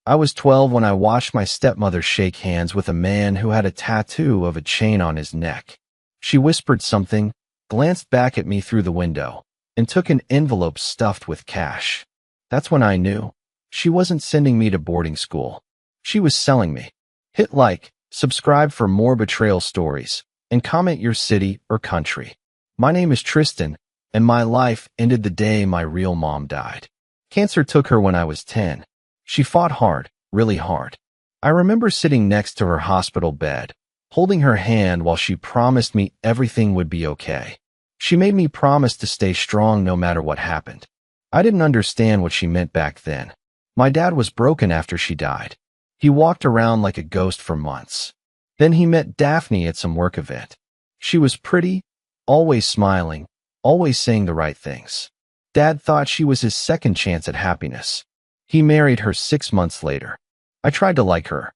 I was 12 when I watched my stepmother shake hands with a man who had a tattoo of a chain on his neck. She whispered something, glanced back at me through the window, and took an envelope stuffed with cash. That's when I knew. She wasn't sending me to boarding school. She was selling me. Hit like, subscribe for more betrayal stories, and comment your city or country. My name is Tristan, and my life ended the day my real mom died. Cancer took her when I was 10. She fought hard, really hard. I remember sitting next to her hospital bed, holding her hand while she promised me everything would be okay. She made me promise to stay strong no matter what happened. I didn't understand what she meant back then. My dad was broken after she died. He walked around like a ghost for months. Then he met Daphne at some work event. She was pretty, always smiling, always saying the right things. Dad thought she was his second chance at happiness. He married her 6 months later. I tried to like her.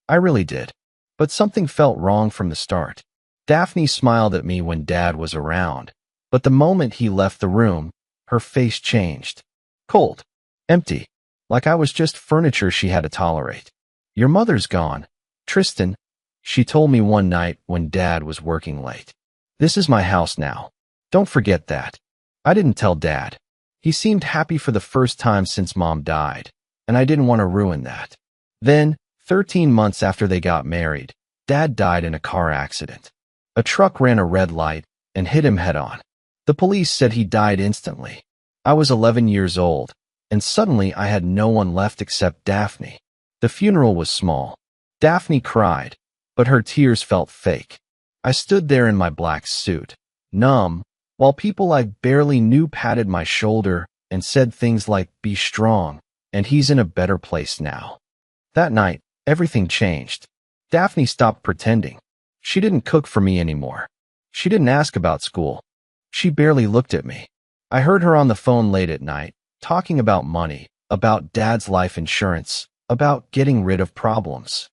I really did. But something felt wrong from the start. Daphne smiled at me when Dad was around. But the moment he left the room, her face changed. Cold. Empty. Like I was just furniture she had to tolerate. Your mother's gone, Tristan, she told me one night when Dad was working late. This is my house now. Don't forget that. I didn't tell Dad. He seemed happy for the first time since Mom died, and I didn't want to ruin that. Then, 13 months after they got married, Dad died in a car accident. A truck ran a red light and hit him head-on. The police said he died instantly. I was 11 years old, and suddenly I had no one left except Daphne. The funeral was small. Daphne cried, but her tears felt fake. I stood there in my black suit, numb, while people I barely knew patted my shoulder and said things like, "Be strong, and he's in a better place now." That night, everything changed. Daphne stopped pretending. She didn't cook for me anymore. She didn't ask about school. She barely looked at me. I heard her on the phone late at night, talking about money, about Dad's life insurance, about getting rid of problems.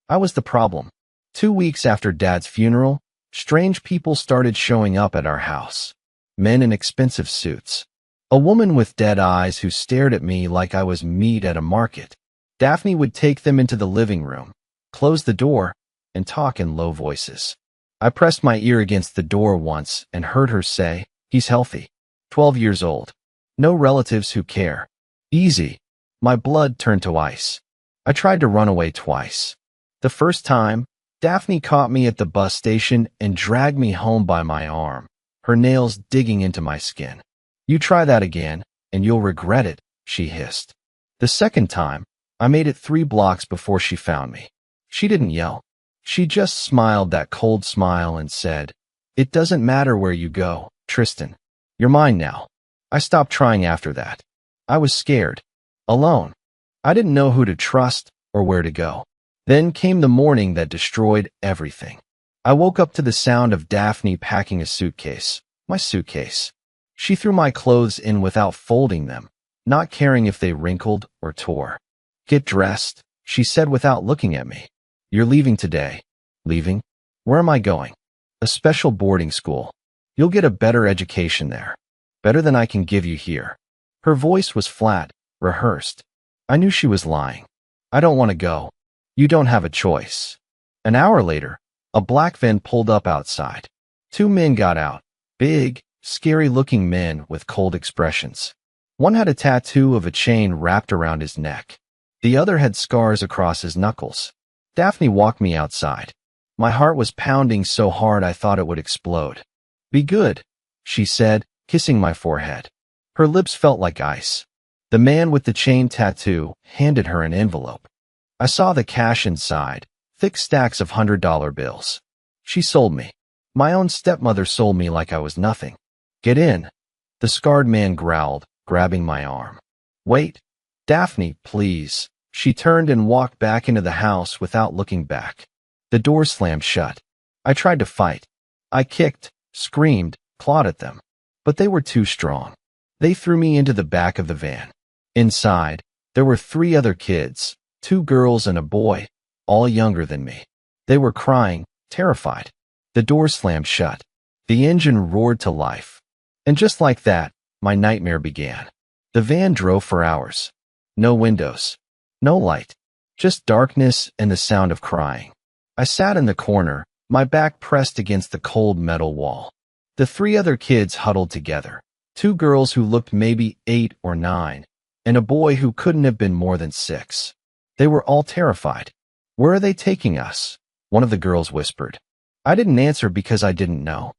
I was the problem. 2 weeks after Dad's funeral, strange people started showing up at our house. Men in expensive suits. A woman with dead eyes who stared at me like I was meat at a market. Daphne would take them into the living room, close the door, and talk in low voices. I pressed my ear against the door once and heard her say, "He's healthy. 12 years old. No relatives who care. Easy." My blood turned to ice. I tried to run away twice. The first time, Daphne caught me at the bus station and dragged me home by my arm, her nails digging into my skin. "You try that again, and you'll regret it," she hissed. The second time, I made it 3 blocks before she found me. She didn't yell. She just smiled that cold smile and said, "It doesn't matter where you go, Tristan. You're mine now." I stopped trying after that. I was scared. Alone. I didn't know who to trust or where to go. Then came the morning that destroyed everything. I woke up to the sound of Daphne packing a suitcase. My suitcase. She threw my clothes in without folding them, not caring if they wrinkled or tore. "Get dressed," she said without looking at me. "You're leaving today." "Leaving? Where am I going?" "A special boarding school. You'll get a better education there. Better than I can give you here." Her voice was flat, rehearsed. I knew she was lying. "I don't want to go." "You don't have a choice." An hour later, a black van pulled up outside. 2 men got out, big, scary-looking men with cold expressions. One had a tattoo of a chain wrapped around his neck. The other had scars across his knuckles. Daphne walked me outside. My heart was pounding so hard I thought it would explode. "Be good," she said, kissing my forehead. Her lips felt like ice. The man with the chain tattoo handed her an envelope. I saw the cash inside, thick stacks of $100 bills. She sold me. My own stepmother sold me like I was nothing. "Get in," the scarred man growled, grabbing my arm. "Wait. Daphne, please." She turned and walked back into the house without looking back. The door slammed shut. I tried to fight. I kicked, screamed, clawed at them. But they were too strong. They threw me into the back of the van. Inside, there were 3 other kids, 2 girls and a boy, all younger than me. They were crying, terrified. The door slammed shut. The engine roared to life. And just like that, my nightmare began. The van drove for hours. No windows. No light. Just darkness and the sound of crying. I sat in the corner, my back pressed against the cold metal wall. The three other kids huddled together. Two girls who looked maybe 8 or 9, and a boy who couldn't have been more than 6. They were all terrified. "Where are they taking us?" one of the girls whispered. I didn't answer because I didn't know.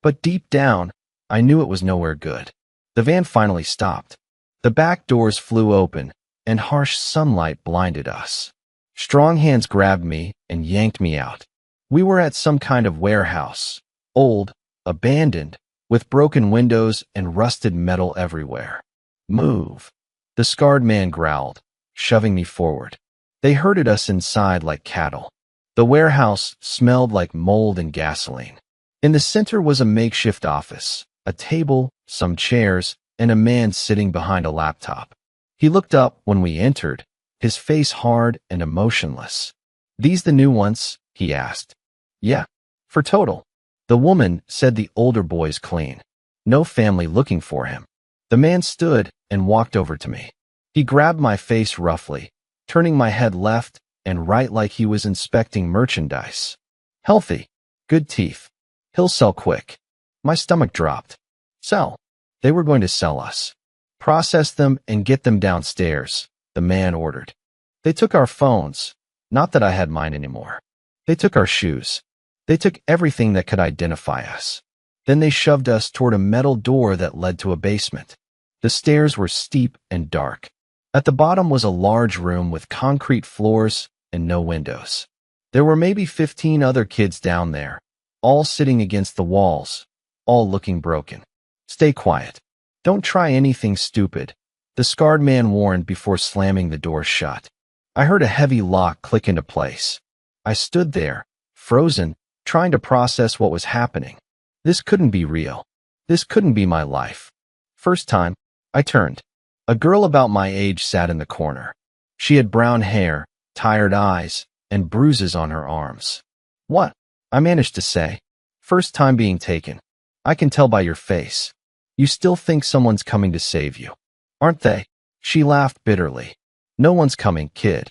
But deep down, I knew it was nowhere good. The van finally stopped. The back doors flew open, and harsh sunlight blinded us. Strong hands grabbed me and yanked me out. We were at some kind of warehouse, old, abandoned, with broken windows and rusted metal everywhere. "Move," the scarred man growled, shoving me forward. They herded us inside like cattle. The warehouse smelled like mold and gasoline. In the center was a makeshift office, a table, some chairs, and a man sitting behind a laptop. He looked up when we entered, his face hard and emotionless. "These the new ones?" he asked. "Yeah, for total." The woman said the older boy's clean. No family looking for him. The man stood and walked over to me. He grabbed my face roughly, turning my head left and right like he was inspecting merchandise. "Healthy. Good teeth. He'll sell quick." My stomach dropped. Sell. They were going to sell us. "Process them and get them downstairs," the man ordered. They took our phones. Not that I had mine anymore. They took our shoes. They took everything that could identify us. Then they shoved us toward a metal door that led to a basement. The stairs were steep and dark. At the bottom was a large room with concrete floors and no windows. There were maybe 15 other kids down there, all sitting against the walls, all looking broken. "Stay quiet. Don't try anything stupid," the scarred man warned before slamming the door shut. I heard a heavy lock click into place. I stood there, frozen, trying to process what was happening. This couldn't be real. This couldn't be my life. First time, I turned. A girl about my age sat in the corner. She had brown hair, tired eyes, and bruises on her arms. "What?" I managed to say. "First time being taken. I can tell by your face. You still think someone's coming to save you. Aren't they?" She laughed bitterly. "No one's coming, kid.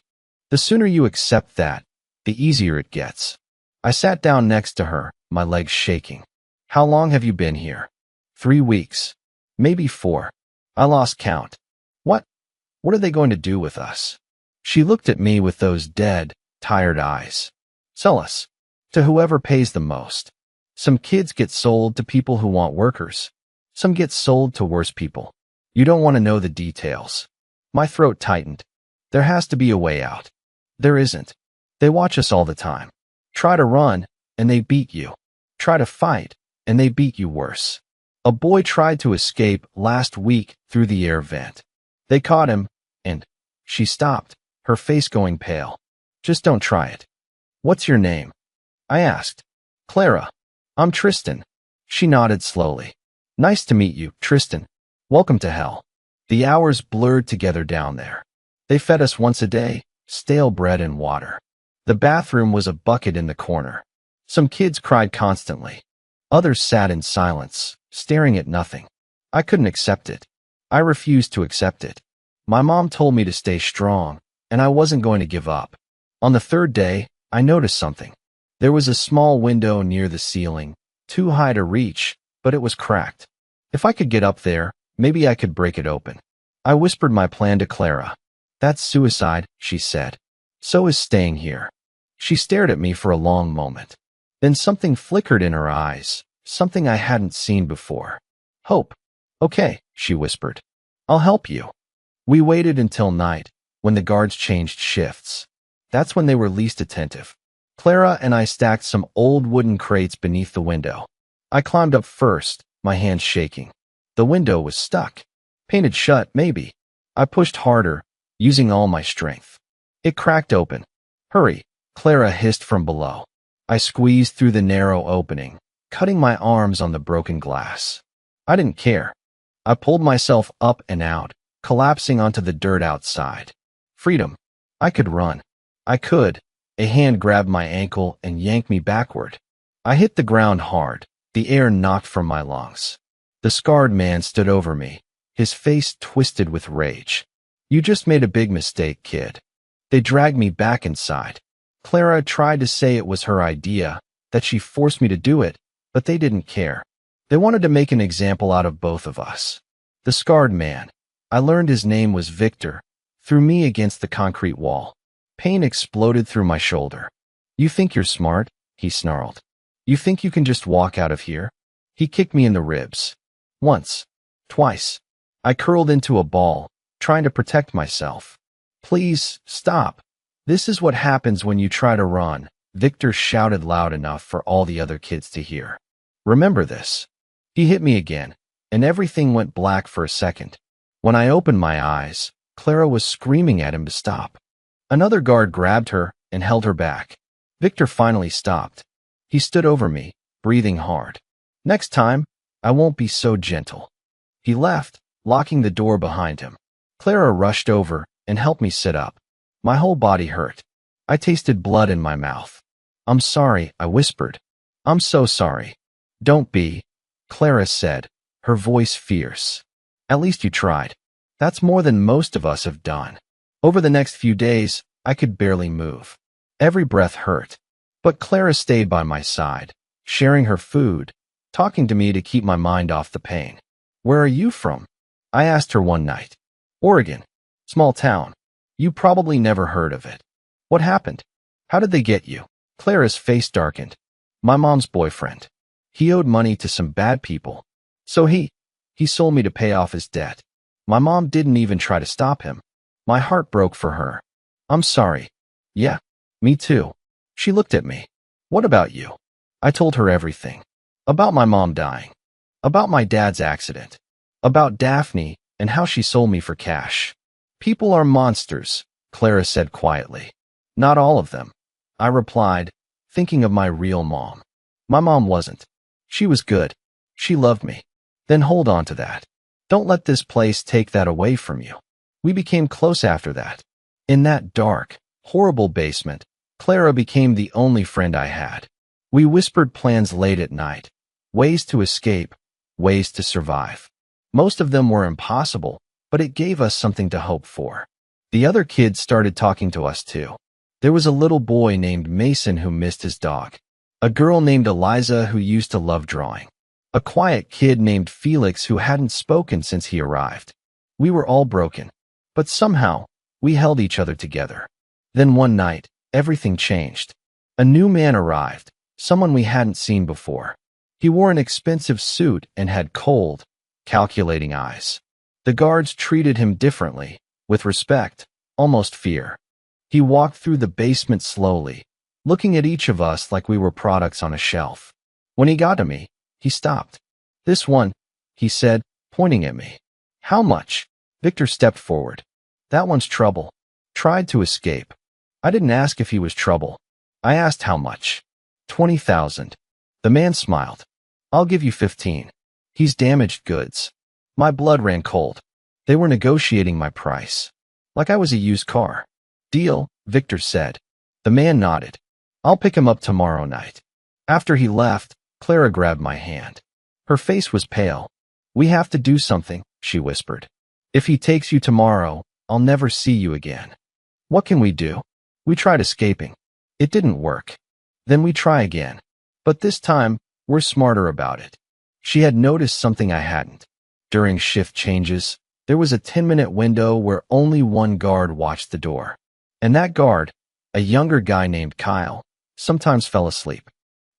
The sooner you accept that, the easier it gets." I sat down next to her, my legs shaking. "How long have you been here?" 3 weeks. Maybe 4. I lost count. What are they going to do with us?" She looked at me with those dead, tired eyes. "Sell us. To whoever pays the most. Some kids get sold to people who want workers. Some get sold to worse people. You don't want to know the details." My throat tightened. There has to be a way out. There isn't. They watch us all the time. Try to run, and they beat you. Try to fight, and they beat you worse. A boy tried to escape last week through the air vent. They caught him, and she stopped, her face going pale. "Just don't try it." "What's your name?" I asked. "Clara. I'm Tristan." She nodded slowly. "Nice to meet you, Tristan. Welcome to hell." The hours blurred together down there. They fed us once a day, stale bread and water. The bathroom was a bucket in the corner. Some kids cried constantly. Others sat in silence, staring at nothing. I couldn't accept it. I refused to accept it. My mom told me to stay strong, and I wasn't going to give up. On the 3rd day, I noticed something. There was a small window near the ceiling, too high to reach, but it was cracked. If I could get up there, maybe I could break it open. I whispered my plan to Clara. "That's suicide," she said. "So is staying here." She stared at me for a long moment. Then something flickered in her eyes, something I hadn't seen before. "Hope." "Okay," she whispered. "I'll help you." We waited until night, when the guards changed shifts. That's when they were least attentive. Clara and I stacked some old wooden crates beneath the window. I climbed up first, my hands shaking. The window was stuck. Painted shut, maybe. I pushed harder, using all my strength. It cracked open. "Hurry," Clara hissed from below. I squeezed through the narrow opening, cutting my arms on the broken glass. I didn't care. I pulled myself up and out, collapsing onto the dirt outside. Freedom. I could run. I could. A hand grabbed my ankle and yanked me backward. I hit the ground hard, the air knocked from my lungs. The scarred man stood over me, his face twisted with rage. "You just made a big mistake, kid." They dragged me back inside. Clara tried to say it was her idea, that she forced me to do it, but they didn't care. They wanted to make an example out of both of us. The scarred man, I learned his name was Victor, threw me against the concrete wall. Pain exploded through my shoulder. "You think you're smart?" he snarled. "You think you can just walk out of here?" He kicked me in the ribs. Once. Twice. I curled into a ball, trying to protect myself. "Please, stop. This is what happens when you try to run," Victor shouted loud enough for all the other kids to hear. "Remember this." He hit me again, and everything went black for a second. When I opened my eyes, Clara was screaming at him to stop. Another guard grabbed her and held her back. Victor finally stopped. He stood over me, breathing hard. "Next time, I won't be so gentle." He left, locking the door behind him. Clara rushed over and helped me sit up. My whole body hurt. I tasted blood in my mouth. "I'm sorry," I whispered. "I'm so sorry." "Don't be," Clara said, her voice fierce. "At least you tried. That's more than most of us have done." Over the next few days, I could barely move. Every breath hurt. But Clara stayed by my side, sharing her food, talking to me to keep my mind off the pain. "Where are you from?" I asked her one night. "Oregon. Small town. You probably never heard of it." "What happened? How did they get you?" Clara's face darkened. "My mom's boyfriend. He owed money to some bad people. So he sold me to pay off his debt. My mom didn't even try to stop him. My heart broke for her." "I'm sorry." "Yeah, me too." She looked at me. "What about you?" I told her everything. About my mom dying. About my dad's accident. About Daphne and how she sold me for cash. "People are monsters," Clara said quietly. "Not all of them," I replied, thinking of my real mom. My mom wasn't. She was good. She loved me. Then hold on to that. Don't let this place take that away from you. We became close after that. In that dark, horrible basement, Clara became the only friend I had. We whispered plans late at night. Ways to escape, ways to survive. Most of them were impossible, but it gave us something to hope for. The other kids started talking to us too. There was a little boy named Mason who missed his dog. A girl named Eliza who used to love drawing. A quiet kid named Felix who hadn't spoken since he arrived. We were all broken, but somehow, we held each other together. Then one night, everything changed. A new man arrived, someone we hadn't seen before. He wore an expensive suit and had cold, calculating eyes. The guards treated him differently, with respect, almost fear. He walked through the basement slowly, looking at each of us like we were products on a shelf. When he got to me, he stopped. "This one," he said, pointing at me. "How much?" Victor stepped forward. "That one's trouble." Tried to escape. I didn't ask if he was trouble. I asked how much. 20,000. The man smiled. "I'll give you 15. He's damaged goods." My blood ran cold. They were negotiating my price. Like I was a used car. "Deal," Victor said. The man nodded. "I'll pick him up tomorrow night." After he left, Clara grabbed my hand. Her face was pale. "We have to do something," she whispered. "If he takes you tomorrow, I'll never see you again." "What can we do?" We tried escaping. It didn't work. Then we try again. But this time, we're smarter about it. She had noticed something I hadn't. During shift changes, there was a 10-minute window where only one guard watched the door. And that guard, a younger guy named Kyle, sometimes fell asleep.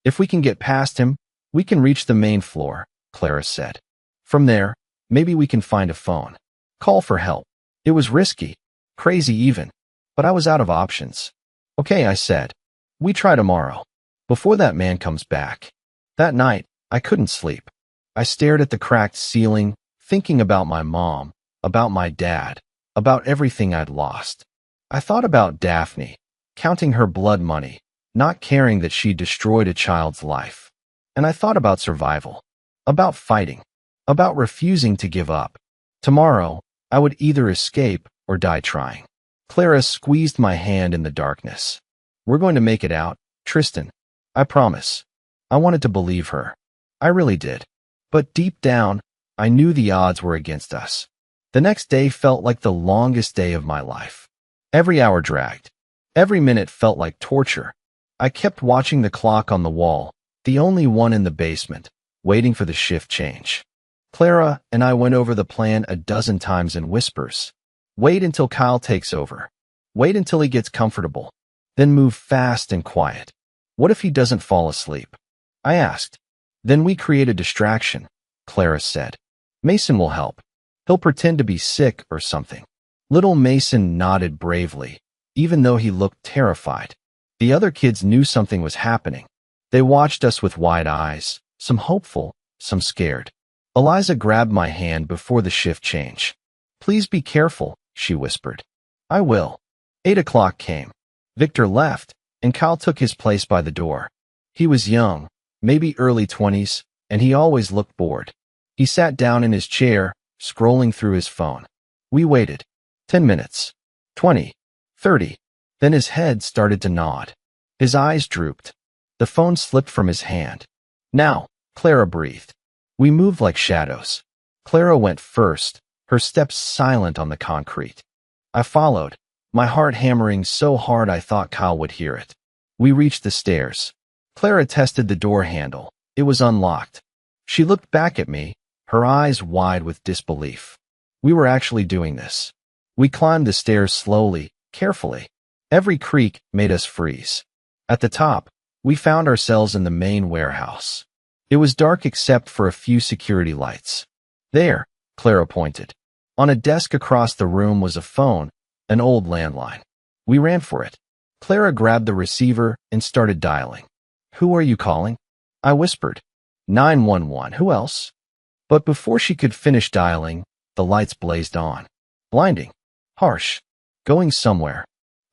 "If we can get past him, we can reach the main floor," Clara said. "From there, maybe we can find a phone. Call for help." It was risky, crazy even, but I was out of options. "Okay," I said. "We try tomorrow, before that man comes back." That night, I couldn't sleep. I stared at the cracked ceiling, thinking about my mom, about my dad, about everything I'd lost. I thought about Daphne, counting her blood money, not caring that she destroyed a child's life. And I thought about survival, about fighting, about refusing to give up. Tomorrow, I would either escape or die trying. Clara squeezed my hand in the darkness. "We're going to make it out, Tristan. I promise." I wanted to believe her. I really did. But deep down, I knew the odds were against us. The next day felt like the longest day of my life. Every hour dragged. Every minute felt like torture. I kept watching the clock on the wall, the only one in the basement, waiting for the shift change. Clara and I went over the plan a dozen times in whispers. Wait until Kyle takes over. Wait until he gets comfortable. Then move fast and quiet. What if he doesn't fall asleep? I asked. Then we create a distraction, Clara said. Mason will help. He'll pretend to be sick or something. Little Mason nodded bravely, even though he looked terrified. The other kids knew something was happening. They watched us with wide eyes, some hopeful, some scared. Eliza grabbed my hand before the shift change. Please be careful, she whispered. I will. 8 o'clock came. Victor left, and Kyle took his place by the door. He was young, maybe early 20s, and he always looked bored. He sat down in his chair, scrolling through his phone. We waited. 10 minutes. 20. 30. Then his head started to nod. His eyes drooped. The phone slipped from his hand. Now, Clara breathed. We moved like shadows. Clara went first, her steps silent on the concrete. I followed, my heart hammering so hard I thought Kyle would hear it. We reached the stairs. Clara tested the door handle. It was unlocked. She looked back at me, her eyes wide with disbelief. We were actually doing this. We climbed the stairs slowly, carefully. Every creak made us freeze. At the top, we found ourselves in the main warehouse. It was dark except for a few security lights. There, Clara pointed. On a desk across the room was a phone, an old landline. We ran for it. Clara grabbed the receiver and started dialing. Who are you calling? I whispered. 911, who else? But before she could finish dialing, the lights blazed on. Blinding. Harsh. Going somewhere.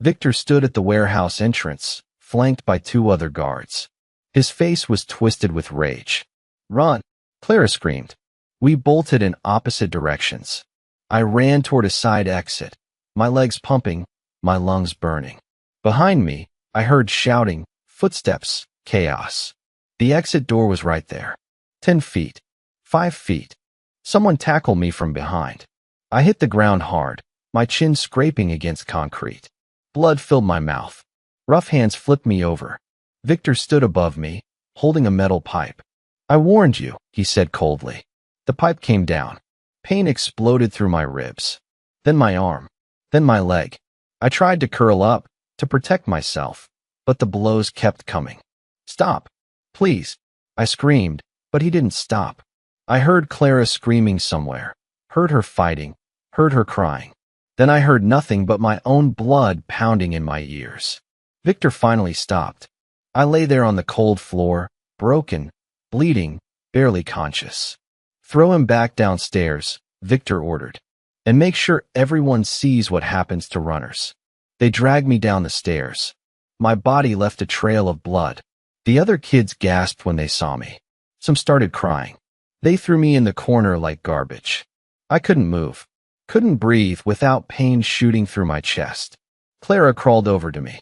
Victor stood at the warehouse entrance, flanked by 2 other guards. His face was twisted with rage. Run! Clara screamed. We bolted in opposite directions. I ran toward a side exit, my legs pumping, my lungs burning. Behind me, I heard shouting, footsteps, chaos. The exit door was right there. 10 feet. 5 feet. Someone tackled me from behind. I hit the ground hard, my chin scraping against concrete. Blood filled my mouth. Rough hands flipped me over. Victor stood above me, holding a metal pipe. I warned you, he said coldly. The pipe came down. Pain exploded through my ribs. Then my arm. Then my leg. I tried to curl up, to protect myself, but the blows kept coming. Stop. Please. I screamed, but he didn't stop. I heard Clara screaming somewhere, heard her fighting, heard her crying. Then I heard nothing but my own blood pounding in my ears. Victor finally stopped. I lay there on the cold floor, broken, bleeding, barely conscious. Throw him back downstairs, Victor ordered. And make sure everyone sees what happens to runners. They dragged me down the stairs. My body left a trail of blood. The other kids gasped when they saw me. Some started crying. They threw me in the corner like garbage. I couldn't move. Couldn't breathe without pain shooting through my chest. Clara crawled over to me.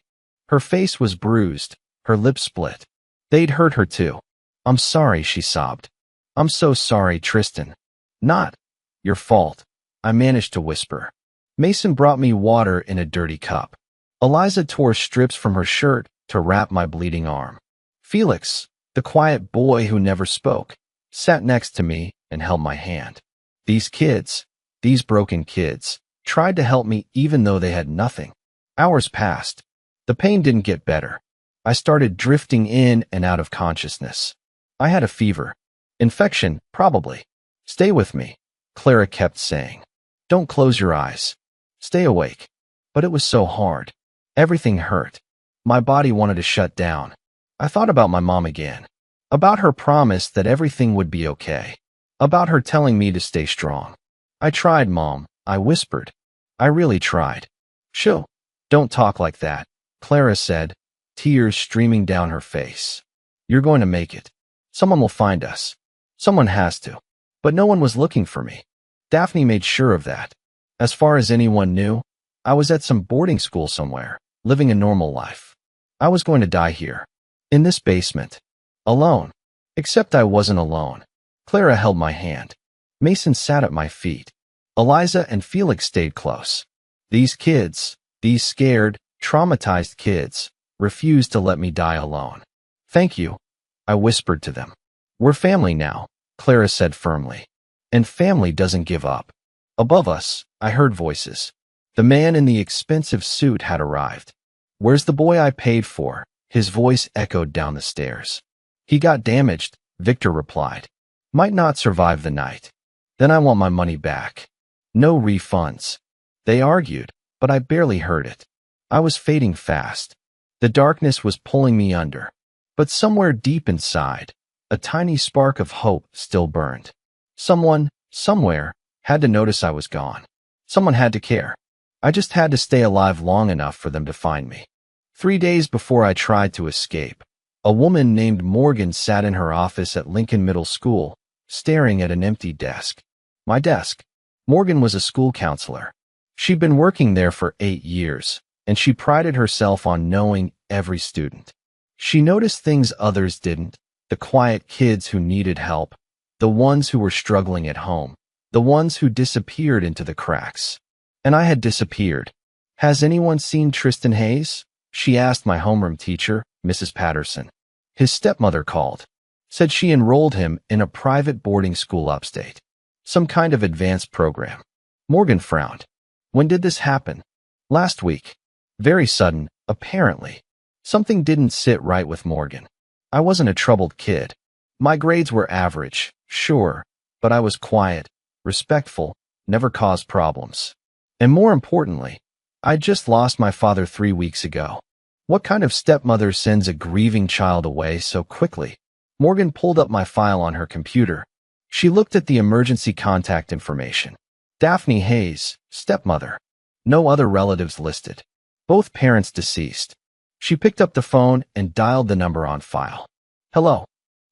Her face was bruised, her lips split. They'd hurt her too. I'm sorry, she sobbed. I'm so sorry, Tristan. Not your fault, I managed to whisper. Mason brought me water in a dirty cup. Eliza tore strips from her shirt to wrap my bleeding arm. Felix, the quiet boy who never spoke, sat next to me and held my hand. These kids, these broken kids, tried to help me even though they had nothing. Hours passed. The pain didn't get better. I started drifting in and out of consciousness. I had a fever. Infection, probably. Stay with me, Clara kept saying. Don't close your eyes. Stay awake. But it was so hard. Everything hurt. My body wanted to shut down. I thought about my mom again. About her promise that everything would be okay. About her telling me to stay strong. I tried, Mom, I whispered. I really tried. Shoo. Don't talk like that, Clara said, tears streaming down her face. You're going to make it. Someone will find us. Someone has to. But no one was looking for me. Daphne made sure of that. As far as anyone knew, I was at some boarding school somewhere, living a normal life. I was going to die here. In this basement. Alone. Except I wasn't alone. Clara held my hand. Mason sat at my feet. Eliza and Felix stayed close. These kids, These scared, traumatized kids refused to let me die alone. Thank you, I whispered to them. We're family now, Clara said firmly. And family doesn't give up. Above us, I heard voices. The man in the expensive suit had arrived. Where's the boy I paid for? His voice echoed down the stairs. He got damaged, Victor replied. Might not survive the night. Then I want my money back. No refunds. They argued, but I barely heard it. I was fading fast. The darkness was pulling me under. But somewhere deep inside, a tiny spark of hope still burned. Someone, somewhere, had to notice I was gone. Someone had to care. I just had to stay alive long enough for them to find me. 3 days before I tried to escape, a woman named Morgan sat in her office at Lincoln Middle School, staring at an empty desk. My desk. Morgan was a school counselor. She'd been working there for 8 years, and she prided herself on knowing every student. She noticed things others didn't, the quiet kids who needed help, the ones who were struggling at home, the ones who disappeared into the cracks. And I had disappeared. Has anyone seen Tristan Hayes? She asked my homeroom teacher, Mrs. Patterson. His stepmother called. Said she enrolled him in a private boarding school upstate. Some kind of advanced program. Morgan frowned. When did this happen? Last week. Very sudden, apparently. Something didn't sit right with Morgan. I wasn't a troubled kid. My grades were average, sure, but I was quiet, respectful, never caused problems. And more importantly, I'd just lost my father 3 weeks ago. What kind of stepmother sends a grieving child away so quickly? Morgan pulled up my file on her computer. She looked at the emergency contact information. Daphne Hayes, stepmother. No other relatives listed. Both parents deceased. She picked up the phone and dialed the number on file. Hello.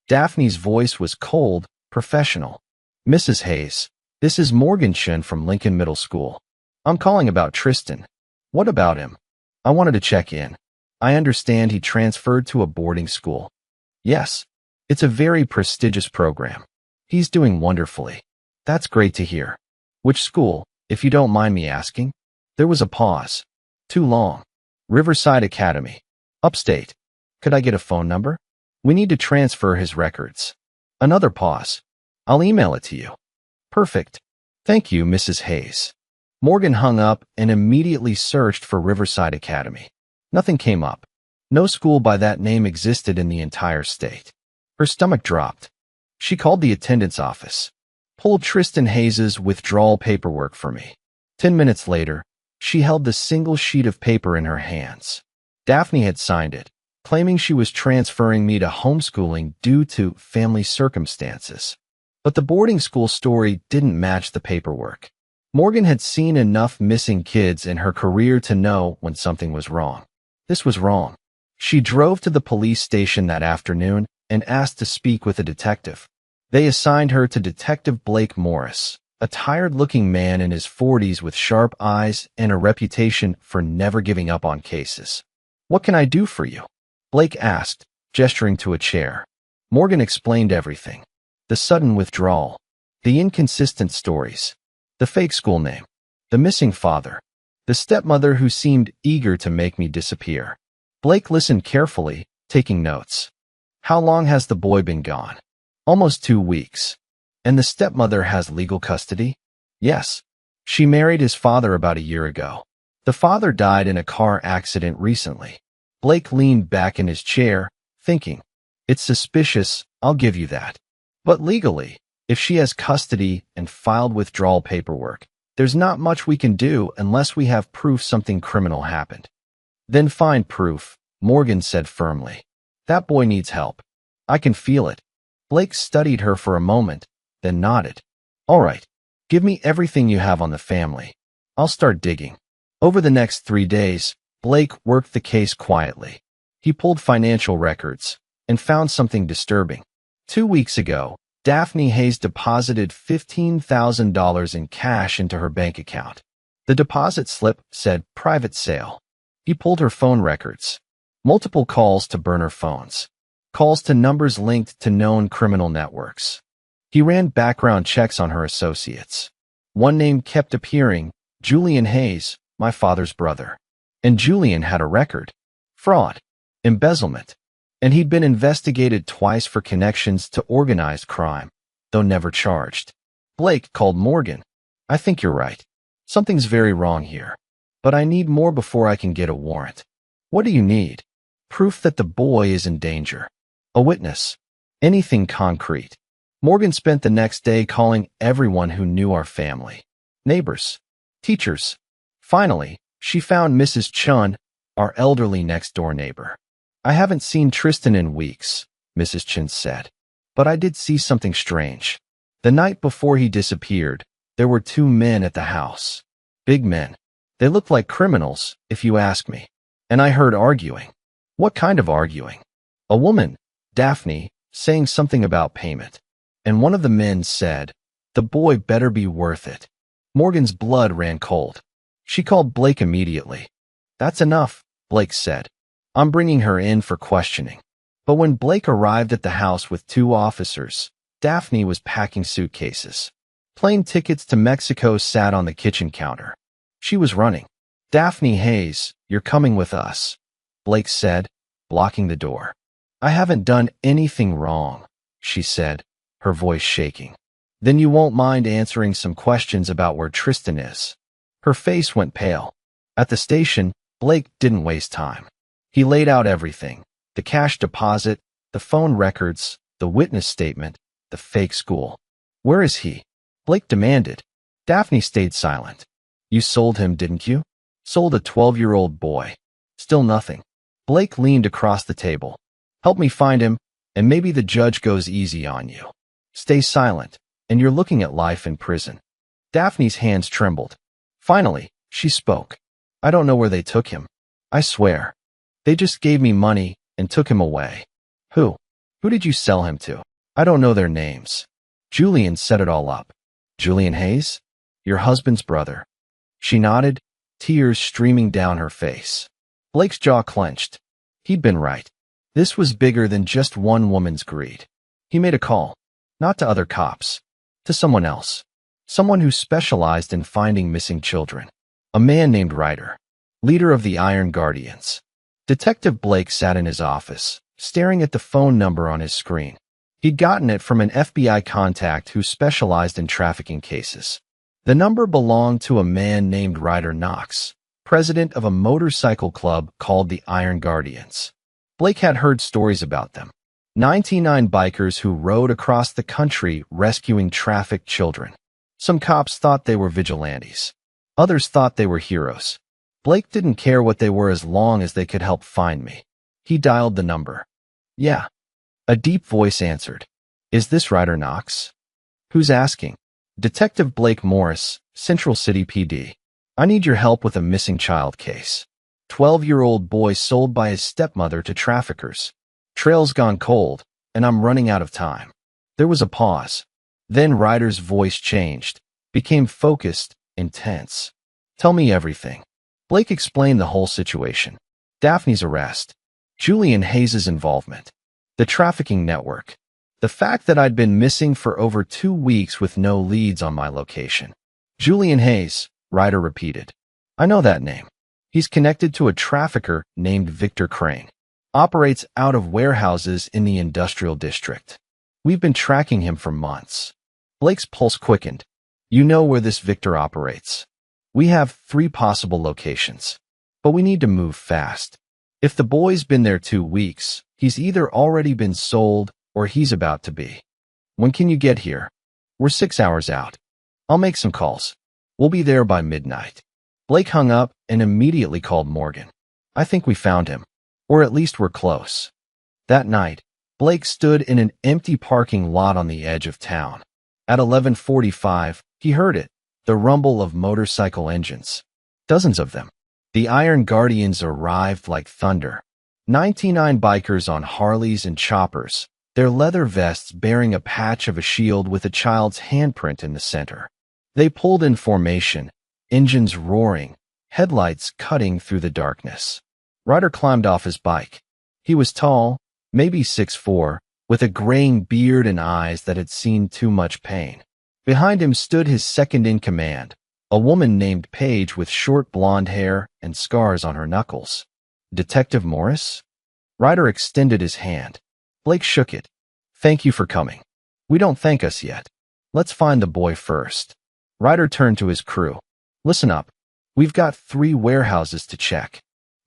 Daphne's voice was cold, professional. Mrs. Hayes, this is Morgan Chen from Lincoln Middle School. I'm calling about Tristan. What about him? I wanted to check in. I understand he transferred to a boarding school. Yes. It's a very prestigious program. He's doing wonderfully. That's great to hear. Which school, if you don't mind me asking? There was a pause. Too long. Riverside Academy. Upstate. Could I get a phone number? We need to transfer his records. Another pause. I'll email it to you. Perfect. Thank you, Mrs. Hayes. Morgan hung up and immediately searched for Riverside Academy. Nothing came up. No school by that name existed in the entire state. Her stomach dropped. She called the attendance office. Pulled Tristan Hayes' withdrawal paperwork for me. 10 minutes later, she held the single sheet of paper in her hands. Daphne had signed it, claiming she was transferring me to homeschooling due to family circumstances. But the boarding school story didn't match the paperwork. Morgan had seen enough missing kids in her career to know when something was wrong. This was wrong. She drove to the police station that afternoon and asked to speak with a detective. They assigned her to Detective Blake Morris, a tired-looking man in his 40s with sharp eyes and a reputation for never giving up on cases. What can I do for you? Blake asked, gesturing to a chair. Morgan explained everything. The sudden withdrawal, the inconsistent stories, the fake school name, the missing father, the stepmother who seemed eager to make me disappear. Blake listened carefully, taking notes. How long has the boy been gone? Almost 2 weeks. And the stepmother has legal custody? Yes. She married his father about a year ago. The father died in a car accident recently. Blake leaned back in his chair, thinking. It's suspicious, I'll give you that. But legally, if she has custody and filed withdrawal paperwork, there's not much we can do unless we have proof something criminal happened. Then find proof, Morgan said firmly. That boy needs help. I can feel it. Blake studied her for a moment, then nodded. All right, give me everything you have on the family. I'll start digging. Over the next 3 days, Blake worked the case quietly. He pulled financial records and found something disturbing. 2 weeks ago, Daphne Hayes deposited $15,000 in cash into her bank account. The deposit slip said private sale. He pulled her phone records. Multiple calls to burner phones. Calls to numbers linked to known criminal networks. He ran background checks on her associates. One name kept appearing, Julian Hayes, my father's brother. And Julian had a record. Fraud. Embezzlement. And he'd been investigated twice for connections to organized crime, though never charged. Blake called Morgan. I think you're right. Something's very wrong here. But I need more before I can get a warrant. What do you need? Proof that the boy is in danger. A witness. Anything concrete. Morgan spent the next day calling everyone who knew our family. Neighbors. Teachers. Finally, she found Mrs. Chun, our elderly next-door neighbor. I haven't seen Tristan in weeks, Mrs. Chun said. But I did see something strange. The night before he disappeared, there were 2 men at the house. Big men. They looked like criminals, if you ask me. And I heard arguing. What kind of arguing? A woman, Daphne, saying something about payment. And one of the men said, "The boy better be worth it." Morgan's blood ran cold. She called Blake immediately. "That's enough," Blake said. "I'm bringing her in for questioning." But when Blake arrived at the house with 2 officers, Daphne was packing suitcases. Plane tickets to Mexico sat on the kitchen counter. She was running. "Daphne Hayes, you're coming with us," Blake said, blocking the door. "I haven't done anything wrong," she said, her voice shaking. "Then you won't mind answering some questions about where Tristan is." Her face went pale. At the station, Blake didn't waste time. He laid out everything: the cash deposit, the phone records, the witness statement, the fake school. "Where is he?" Blake demanded. Daphne stayed silent. "You sold him, didn't you?" "Sold a 12-year-old boy." Still nothing. Blake leaned across the table. "Help me find him, and maybe the judge goes easy on you. Stay silent, and you're looking at life in prison." Daphne's hands trembled. Finally, she spoke. "I don't know where they took him. I swear. They just gave me money and took him away." "Who? Who did you sell him to?" "I don't know their names." Julian set it all up. "Julian Hayes? Your husband's brother." She nodded, tears streaming down her face. Blake's jaw clenched. He'd been right. This was bigger than just one woman's greed. He made a call. Not to other cops. To someone else. Someone who specialized in finding missing children. A man named Ryder. Leader of the Iron Guardians. Detective Blake sat in his office, staring at the phone number on his screen. He'd gotten it from an FBI contact who specialized in trafficking cases. The number belonged to a man named Ryder Knox, president of a motorcycle club called the Iron Guardians. Blake had heard stories about them. 99 bikers who rode across the country rescuing trafficked children. Some cops thought they were vigilantes. Others thought they were heroes. Blake didn't care what they were as long as they could help find me. He dialed the number. "Yeah." A deep voice answered. "Is this Ryder Knox?" "Who's asking?" "Detective Blake Morris, Central City PD. I need your help with a missing child case. 12-year-old boy sold by his stepmother to traffickers. Trail's gone cold, and I'm running out of time." There was a pause. Then Ryder's voice changed, became focused, intense. "Tell me everything." Blake explained the whole situation. Daphne's arrest. Julian Hayes' involvement. The trafficking network. The fact that I'd been missing for over 2 weeks with no leads on my location. "Julian Hayes," Ryder repeated. "I know that name. He's connected to a trafficker named Victor Crane. Operates out of warehouses in the industrial district. We've been tracking him for months." Blake's pulse quickened. "You know where this Victor operates. We have 3 possible locations. But we need to move fast. If the boy's been there 2 weeks, he's either already been sold or he's about to be. When can you get here?" "We're 6 hours out. I'll make some calls. We'll be there by midnight." Blake hung up and immediately called Morgan. "I think we found him. Or at least we're close." That night, Blake stood in an empty parking lot on the edge of town. At 11:45, he heard it, the rumble of motorcycle engines. Dozens of them. The Iron Guardians arrived like thunder. 99 bikers on Harleys and choppers, their leather vests bearing a patch of a shield with a child's handprint in the center. They pulled in formation, engines roaring, headlights cutting through the darkness. Ryder climbed off his bike. He was tall, maybe 6'4", with a graying beard and eyes that had seen too much pain. Behind him stood his second-in-command, A woman named Paige with short blonde hair and scars on her knuckles. Detective Morris? Ryder extended his hand. Blake shook it. Thank you for coming. We don't thank us yet. Let's find the boy first. Ryder turned to his crew. Listen up. We've got 3 warehouses to check.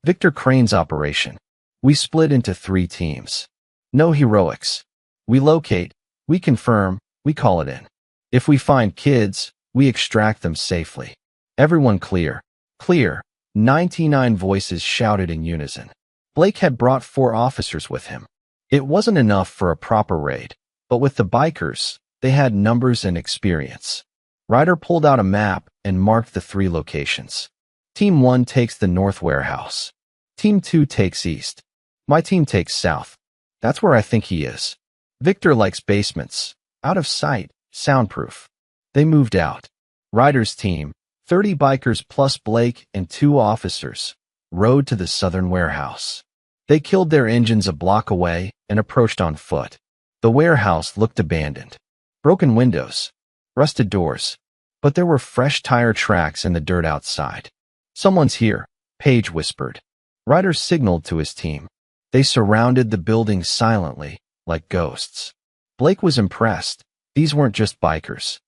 Victor Crane's operation. We split into 3 teams. No heroics. We locate, we confirm, we call it in. If we find kids, we extract them safely. Everyone clear. Clear. 99 voices shouted in unison. Blake had brought 4 officers with him. It wasn't enough for a proper raid, but with the bikers, they had numbers and experience. Ryder pulled out a map and marked the 3 locations. Team 1 takes the north warehouse. Team 2 takes east. My team takes south. That's where I think he is. Victor likes basements. Out of sight, soundproof. They moved out. Ryder's team, 30 bikers plus Blake and 2 officers, rode to the southern warehouse. They killed their engines a block away and approached on foot. The warehouse looked abandoned. Broken windows. Rusted doors. But there were fresh tire tracks in the dirt outside. Someone's here, Paige whispered. Ryder signaled to his team. They surrounded the building silently, like ghosts. Blake was impressed. These weren't just bikers.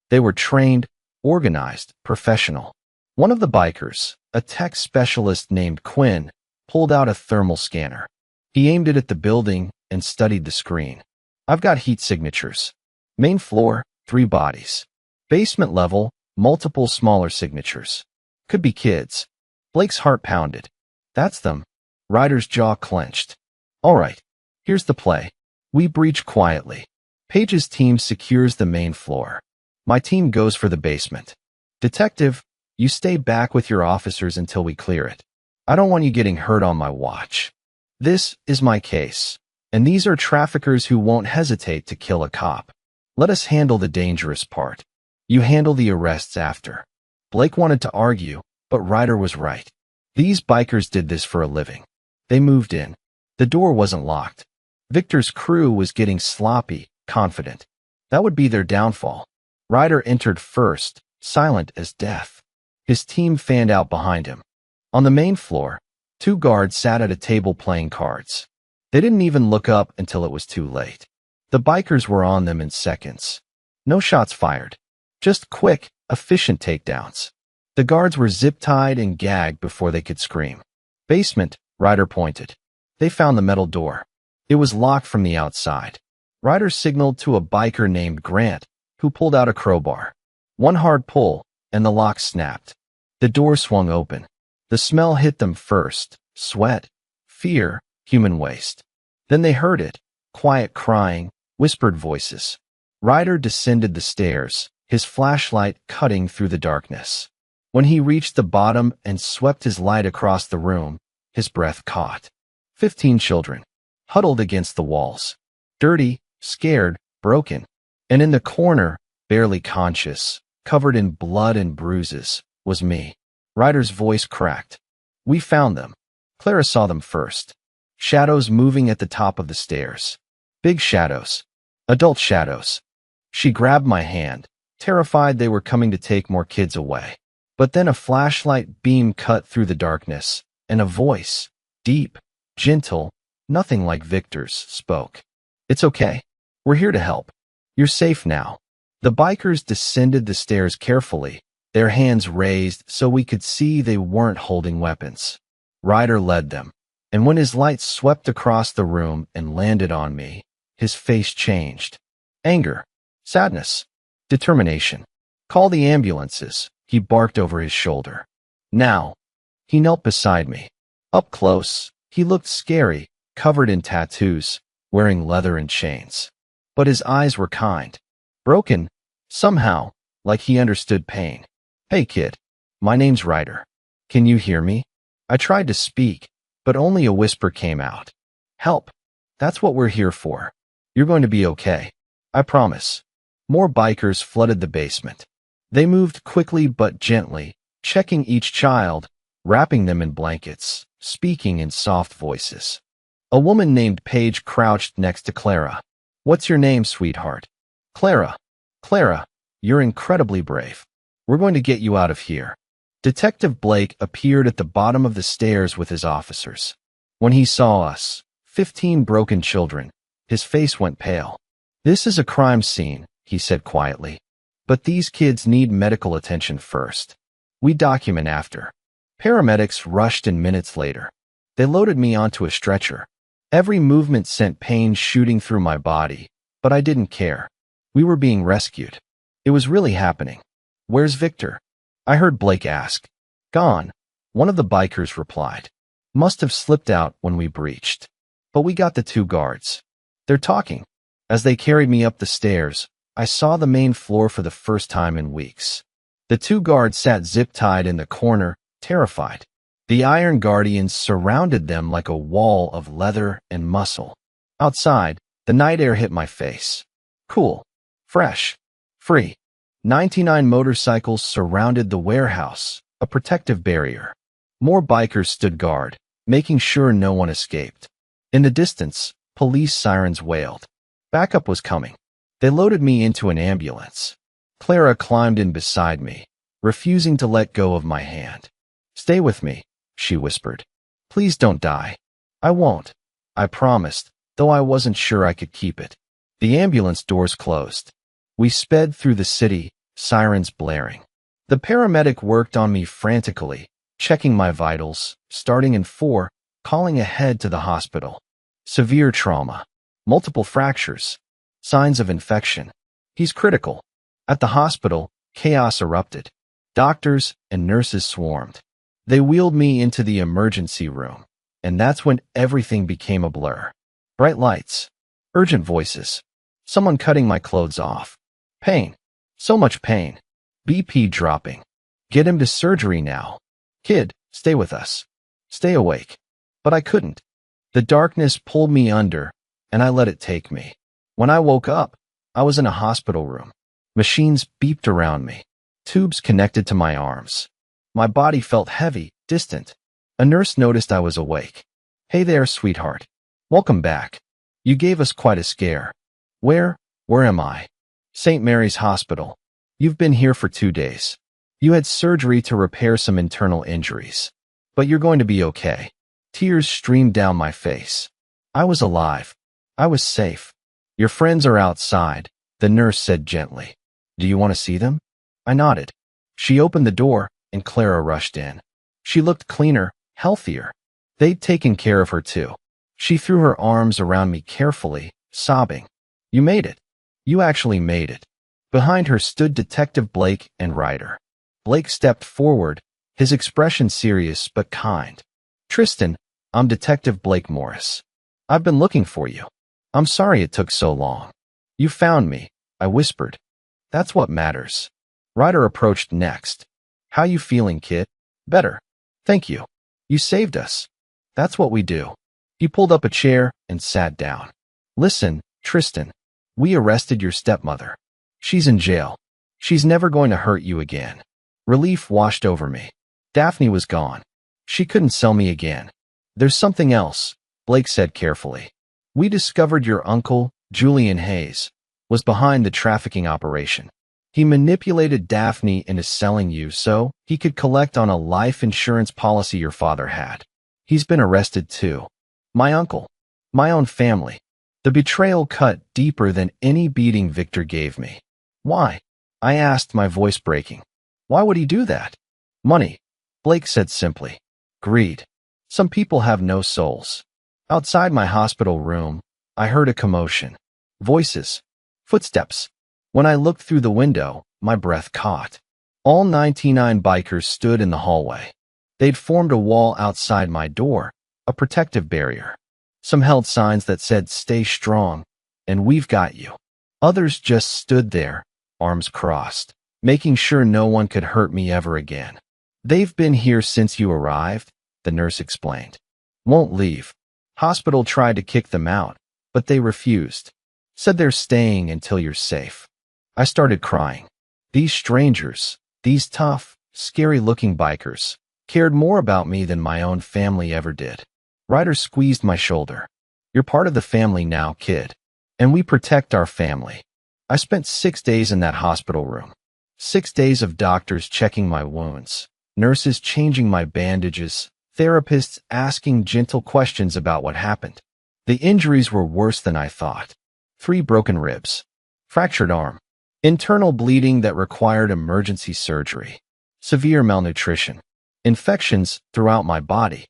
They were trained, organized, professional. One of the bikers, a tech specialist named Quinn, pulled out a thermal scanner. He aimed it at the building and studied the screen. I've got heat signatures. Main floor, 3 bodies. Basement level, multiple smaller signatures. Could be kids. Blake's heart pounded. That's them. Ryder's jaw clenched. All right, here's the play. We breach quietly. Paige's team secures the main floor. My team goes for the basement. Detective, you stay back with your officers until we clear it. I don't want you getting hurt on my watch. This is my case, and these are traffickers who won't hesitate to kill a cop. Let us handle the dangerous part. You handle the arrests after. Blake wanted to argue, but Ryder was right. These bikers did this for a living. They moved in. The door wasn't locked. Victor's crew was getting sloppy, confident. That would be their downfall. Ryder entered first, silent as death. His team fanned out behind him. On the main floor, 2 guards sat at a table playing cards. They didn't even look up until it was too late. The bikers were on them in seconds. No shots fired. Just quick, efficient takedowns. The guards were zip-tied and gagged before they could scream. Basement, Ryder pointed. They found the metal door. It was locked from the outside. Ryder signaled to a biker named Grant, who pulled out a crowbar. One hard pull, and the lock snapped. The door swung open. The smell hit them first. Sweat, fear, human waste. Then they heard it. Quiet crying, whispered voices. Ryder descended the stairs, his flashlight cutting through the darkness. When he reached the bottom and swept his light across the room, his breath caught. 15 children, huddled against the walls. Dirty, scared, broken. And in the corner, barely conscious, covered in blood and bruises, was me. Ryder's voice cracked. We found them. Clara saw them first. Shadows moving at the top of the stairs. Big shadows. Adult shadows. She grabbed my hand, terrified they were coming to take more kids away. But then a flashlight beam cut through the darkness, and a voice, deep, gentle, nothing like Victor's, spoke. It's okay. We're here to help. You're safe now. The bikers descended the stairs carefully, their hands raised so we could see they weren't holding weapons. Ryder led them, and when his light swept across the room and landed on me, his face changed. Anger, sadness, determination. Call the ambulances, he barked over his shoulder. Now. He knelt beside me. Up close, he looked scary, covered in tattoos, wearing leather and chains. But his eyes were kind. Broken, somehow, like he understood pain. Hey kid, my name's Ryder. Can you hear me? I tried to speak, but only a whisper came out. Help. That's what we're here for. You're going to be okay. I promise. More bikers flooded the basement. They moved quickly but gently, checking each child, wrapping them in blankets, speaking in soft voices. A woman named Paige crouched next to Clara. What's your name, sweetheart? Clara. Clara, you're incredibly brave. We're going to get you out of here. Detective Blake appeared at the bottom of the stairs with his officers. When he saw us, 15 broken children, his face went pale. This is a crime scene, he said quietly. But these kids need medical attention first. We document after. Paramedics rushed in minutes later. They loaded me onto a stretcher. Every movement sent pain shooting through my body, but I didn't care. We were being rescued. It was really happening. Where's Victor? I heard Blake ask. Gone, one of the bikers replied. Must have slipped out when we breached. But we got the 2 guards. They're talking. As they carried me up the stairs, I saw the main floor for the first time in weeks. The 2 guards sat zip-tied in the corner, terrified. The Iron Guardians surrounded them like a wall of leather and muscle. Outside, the night air hit my face. Cool. Fresh. Free. 99 motorcycles surrounded the warehouse, a protective barrier. More bikers stood guard, making sure no one escaped. In the distance, police sirens wailed. Backup was coming. They loaded me into an ambulance. Clara climbed in beside me, refusing to let go of my hand. Stay with me, she whispered. Please don't die. I won't. I promised, though I wasn't sure I could keep it. The ambulance doors closed. We sped through the city, sirens blaring. The paramedic worked on me frantically, checking my vitals, starting in 4, calling ahead to the hospital. Severe trauma. Multiple fractures. Signs of infection. He's critical. At the hospital, chaos erupted. Doctors and nurses swarmed. They wheeled me into the emergency room, and that's when everything became a blur. Bright lights. Urgent voices. Someone cutting my clothes off. Pain. So much pain. BP dropping. Get him to surgery now. Kid, stay with us. Stay awake. But I couldn't. The darkness pulled me under, and I let it take me. When I woke up, I was in a hospital room. Machines beeped around me. Tubes connected to my arms. My body felt heavy, distant. A nurse noticed I was awake. Hey there, sweetheart. Welcome back. You gave us quite a scare. Where am I? St. Mary's Hospital. You've been here for 2 days. You had surgery to repair some internal injuries. But you're going to be okay. Tears streamed down my face. I was alive. I was safe. Your friends are outside, the nurse said gently. Do you want to see them? I nodded. She opened the door, and Clara rushed in. She looked cleaner, healthier. They'd taken care of her too. She threw her arms around me carefully, sobbing. You made it. You actually made it. Behind her stood Detective Blake and Ryder. Blake stepped forward, his expression serious but kind. Tristan, I'm Detective Blake Morris. I've been looking for you. I'm sorry it took so long. You found me, I whispered. That's what matters. Ryder approached next. How you feeling, kid? Better. Thank you. You saved us. That's what we do. He pulled up a chair and sat down. Listen, Tristan. We arrested your stepmother. She's in jail. She's never going to hurt you again. Relief washed over me. Daphne was gone. She couldn't sell me again. There's something else, Blake said carefully. We discovered your uncle, Julian Hayes, was behind the trafficking operation. He manipulated Daphne into selling you so he could collect on a life insurance policy your father had. He's been arrested too. My uncle. My own family. The betrayal cut deeper than any beating Victor gave me. Why? I asked, my voice breaking. Why would he do that? Money, Blake said simply. Greed. Some people have no souls. Outside my hospital room, I heard a commotion. Voices. Footsteps. When I looked through the window, my breath caught. All 99 bikers stood in the hallway. They'd formed a wall outside my door, a protective barrier. Some held signs that said, "Stay strong," and "We've got you." Others just stood there, arms crossed, making sure no one could hurt me ever again. They've been here since you arrived, the nurse explained. Won't leave. Hospital tried to kick them out, but they refused. Said they're staying until you're safe. I started crying. These strangers, these tough, scary-looking bikers, cared more about me than my own family ever did. Ryder squeezed my shoulder. You're part of the family now, kid. And we protect our family. I spent 6 days in that hospital room. 6 days of doctors checking my wounds, nurses changing my bandages, therapists asking gentle questions about what happened. The injuries were worse than I thought. 3 broken ribs, fractured arm, internal bleeding that required emergency surgery, severe malnutrition, infections throughout my body.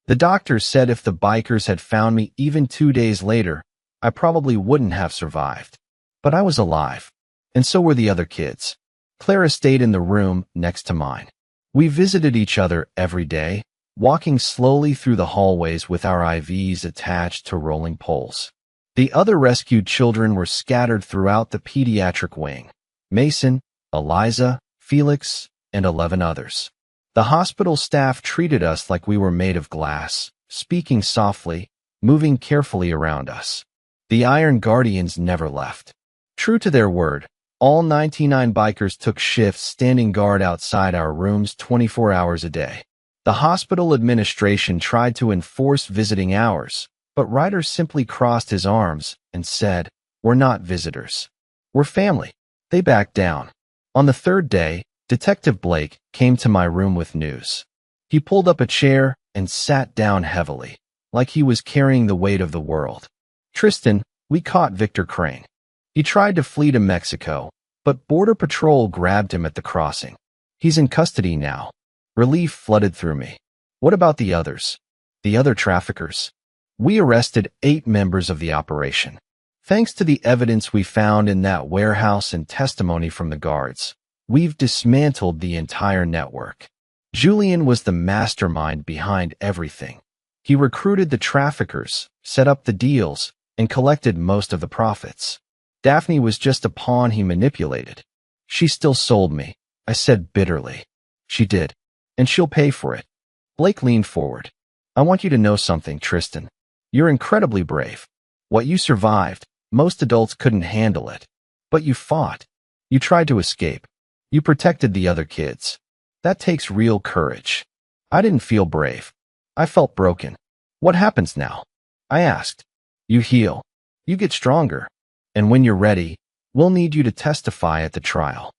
The doctors said if the bikers had found me even 2 days later, I probably wouldn't have survived. But I was alive, and so were the other kids. Clara stayed in the room next to mine. We visited each other every day, walking slowly through the hallways with our IVs attached to rolling poles. The other rescued children were scattered throughout the pediatric wing. Mason, Eliza, Felix, and 11 others. The hospital staff treated us like we were made of glass, speaking softly, moving carefully around us. The Iron Guardians never left. True to their word, all 99 bikers took shifts standing guard outside our rooms 24 hours a day. The hospital administration tried to enforce visiting hours, but Ryder simply crossed his arms and said, "We're not visitors. We're family." They backed down. On the 3rd day, Detective Blake came to my room with news. He pulled up a chair and sat down heavily, like he was carrying the weight of the world. "Tristan, we caught Victor Crane. He tried to flee to Mexico, but Border Patrol grabbed him at the crossing. He's in custody now." Relief flooded through me. "What about the others? The other traffickers?" "We arrested 8 members of the operation. Thanks to the evidence we found in that warehouse and testimony from the guards, we've dismantled the entire network." Julian was the mastermind behind everything. He recruited the traffickers, set up the deals, and collected most of the profits. Daphne was just a pawn he manipulated. "She still sold me," I said bitterly. "She did, and she'll pay for it." Blake leaned forward. "I want you to know something, Tristan. You're incredibly brave. What you survived, most adults couldn't handle it. But you fought. You tried to escape. You protected the other kids. That takes real courage." I didn't feel brave. I felt broken. "What happens now?" I asked. "You heal. You get stronger. And when you're ready, we'll need you to testify at the trial.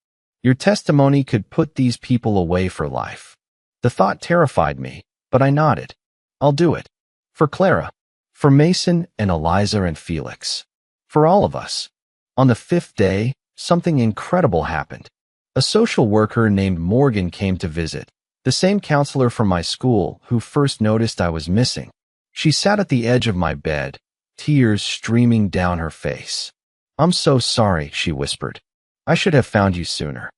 Your testimony could put these people away for life." The thought terrified me, but I nodded. "I'll do it. For Clara. For Mason and Eliza and Felix. For all of us." On the 5th day, something incredible happened. A social worker named Morgan came to visit, the same counselor from my school who first noticed I was missing. She sat at the edge of my bed, tears streaming down her face. "I'm so sorry," she whispered. "I should have found you sooner."